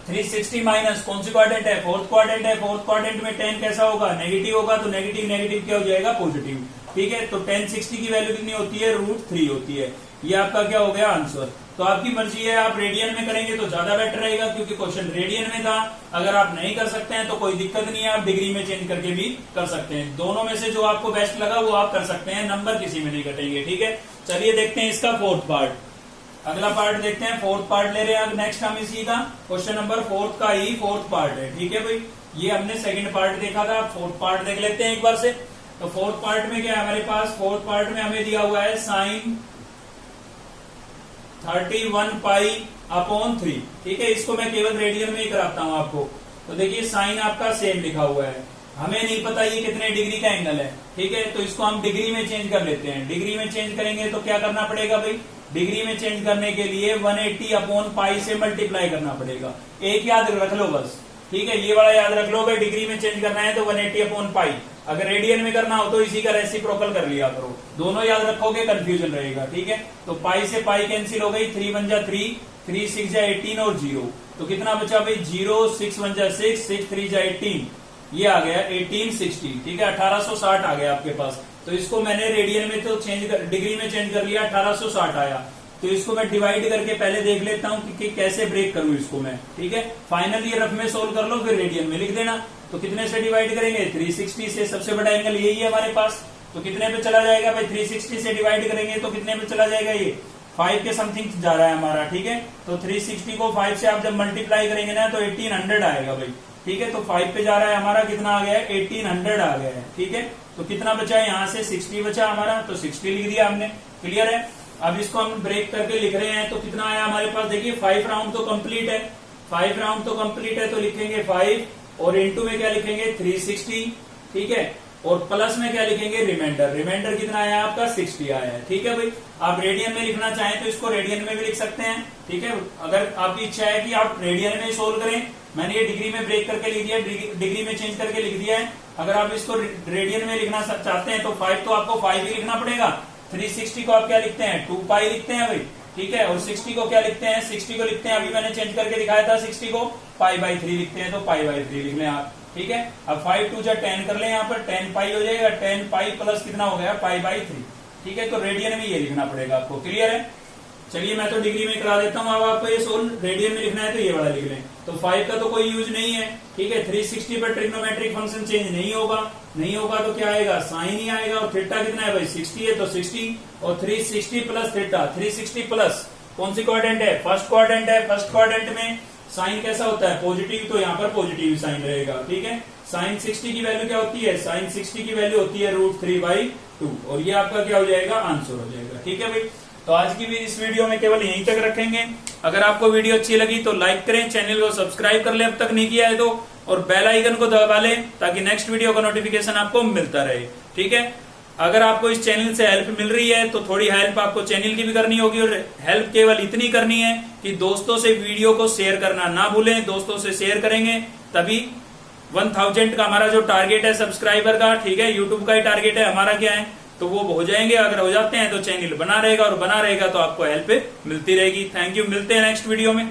360 माइनस कौन सी क्वाड्रेंट है, फोर्थ क्वाड्रेंट है। फोर्थ क्वाड्रेंट में 10 कैसा होगा, नेगेटिव होगा, तो नेगेटिव नेगेटिव क्या हो जाएगा, पॉजिटिव। ठीक है, तो 10 60 की वैल्यू कितनी होती है, √3 होती है। ये आपका क्या हो गया आंसर। तो आपकी मर्जी है, आप रेडियन में करेंगे तो ज्यादा बेटर रहेगा क्योंकि क्वेश्चन रेडियन में था। अगर आप नहीं कर सकते हैं तो कोई दिक्कत नहीं है, आप डिग्री में चेंज करके भी कर सकते हैं। दोनों में से जो आपको बेस्ट लगा वो आप कर सकते हैं, नंबर किसी में नहीं कटेंगे। ठीक है, चलिए देखते हैं इसका फोर्थ पार्ट। अगला पार्ट देखते हैं, फोर्थ पार्ट ले रहे हैं अब नेक्स्ट हम इसी का। क्वेश्चन नंबर 4 का ही फोर्थ पार्ट है। ठीक है भाई, ये हमने सेकंड पार्ट देखा था, फोर्थ पार्ट देख लेते हैं एक बार से। तो फोर्थ पार्ट में क्या है हमारे पास, फोर्थ पार्ट में हमें दिया हुआ है sin 31π/3। ठीक है, इसको मैं केवल रेडियन में ही कराता हूं आपको। तो देखिए साइन आपका सेम लिखा हुआ है, हमें नहीं पता ये कितने डिग्री का एंगल है। ठीक है, तो इसको हम डिग्री में चेंज कर लेते हैं। डिग्री में चेंज करेंगे तो क्या करना पड़ेगा भाई, डिग्री में चेंज करने के लिए 180/π से मल्टीप्लाई करना पड़ेगा। एक याद रख लो बस। ठीक है, ये वाला याद रख लो भाई, डिग्री में चेंज करना है तो 180/π। अगर रेडियन में करना हो तो इसी का रेसिप्रोकल कर लिया करो, दोनों याद रखोगे कंफ्यूजन रहेगा। ठीक है, तो पाई से पाई कैंसिल हो गई, 3 × 3, 3 × 6 = 18 और 0। तो कितना बचा भाई 0, 6 × 6, 6 × 3 = 18, ये आ गया 1860। ठीक है, 1860 आ गया आपके पास। तो इसको मैंने रेडियन में तो डिग्री में चेंज कर लिया, 1860 आया। तो इसको मैं डिवाइड करके पहले देख लेता हूं कि कैसे ब्रेक करूं इसको मैं। ठीक है, फाइनल ये रफ में सोल्व कर लो, फिर रेडियन में लिख देना। तो कितने से डिवाइड करेंगे, 360 से। सबसे बड़ा एंगल यही है हमारे पास, तो कितने पे चला जाएगा भाई, 360 से डिवाइड करेंगे तो कितने पे चला जाएगा, ये 5 के समथिंग जा रहा है हमारा। ठीक है, तो 360 को 5 से आप जब मल्टीप्लाई करेंगे ना तो 1800 आएगा भाई। ठीक है, तो 5 पे जा रहा है हमारा, कितना आ गया है 1800 आ गया है। ठीक है, तो कितना बचा है, यहाँ से 60 बचा हमारा, तो 60 लिख दिया हमने। क्लियर है, अब इसको हम ब्रेक करके लिख रहे हैं तो कितना आया हमारे पास, देखिए 5 राउंड तो कंप्लीट है, 5 राउंड तो कंप्लीट है, तो लिखेंगे 5 और इनटू में क्या लिखेंगे 360। ठीक है, और प्लस में क्या लिखेंगे रिमाइंडर। रिमाइंडर कितना आया आपका 60 आया है। ठीक है भाई, आप रेडियन में लिखना चाहें तो इसको रेडियन में भी लिख सकते हैं। ठीक है, अगर आपकी इच्छा है कि आप रेडियन में सोल्व करें, मैंने ये डिग्री में ब्रेक करके लिख दिया, डिग्री में चेंज करके लिख दिया है। अगर आप इसको रेडियन में लिखना चाहते हैं तो 5 तो आपको 5 ही लिखना पड़ेगा। 360 को आप क्या लिखते हैं 2π लिखते हैं भाई। ठीक है, और 60 को क्या लिखते हैं, 60 को लिखते हैं, अभी मैंने चेंज करके दिखाया था 60 को π/3 लिखते हैं, तो π/3 लिख लें आप। ठीक है, अब 5 2 × 10 कर लें, यहाँ पर 10π हो जाएगा, 10π प्लस कितना हो गया π/3। ठीक है, तो रेडियन में ये लिखना पड़ेगा आपको। क्लियर है, चलिए मैं तो डिग्री में करा देता हूँ, अब आपको ये सोल्व रेडियन में लिखना है तो ये वाला लिख लें। तो 5 का तो कोई यूज नहीं है। ठीक है, 360 पर ट्रिग्नोमेट्रिक फंक्शन चेंज नहीं होगा, नहीं होगा तो क्या आएगा साइन ही आएगा। और थीटा कितना है भाई 60 है, तो 60 और 360 प्लस थीटा, 360 प्लस कौन सी क्वाड्रेंट है, फर्स्ट क्वाड्रेंट है। फर्स्ट क्वाड्रेंट में साइन कैसा होता है पॉजिटिव, तो यहाँ पर पॉजिटिव साइन रहेगा। ठीक है, साइन 60 की वैल्यू क्या होती है, साइन 60 की वैल्यू होती है √3/2 और ये आपका क्या हो जाएगा आंसर हो जाएगा। ठीक है भाई, तो आज की भी इस वीडियो में केवल यहीं तक रखेंगे। अगर आपको वीडियो अच्छी लगी तो लाइक करें, चैनल को सब्सक्राइब कर ले अब तक नहीं किया है तो, और बेल आइकन को दबा लें ताकि नेक्स्ट वीडियो का नोटिफिकेशन आपको मिलता रहे। ठीक है, अगर आपको इस चैनल से हेल्प मिल रही है तो थोड़ी हेल्प आपको चैनल की भी करनी होगी, और हेल्प केवल इतनी करनी है कि दोस्तों से वीडियो को शेयर करना ना भूलें। दोस्तों से शेयर करेंगे तभी 1000 का हमारा जो टारगेट है सब्सक्राइबर का, ठीक है, यूट्यूब का ही टारगेट है, हमारा क्या है, तो वो हो जाएंगे। अगर हो जाते हैं तो चैनल बना रहेगा, और बना रहेगा तो आपको हेल्प मिलती रहेगी। थैंक यू, मिलते हैं नेक्स्ट वीडियो में।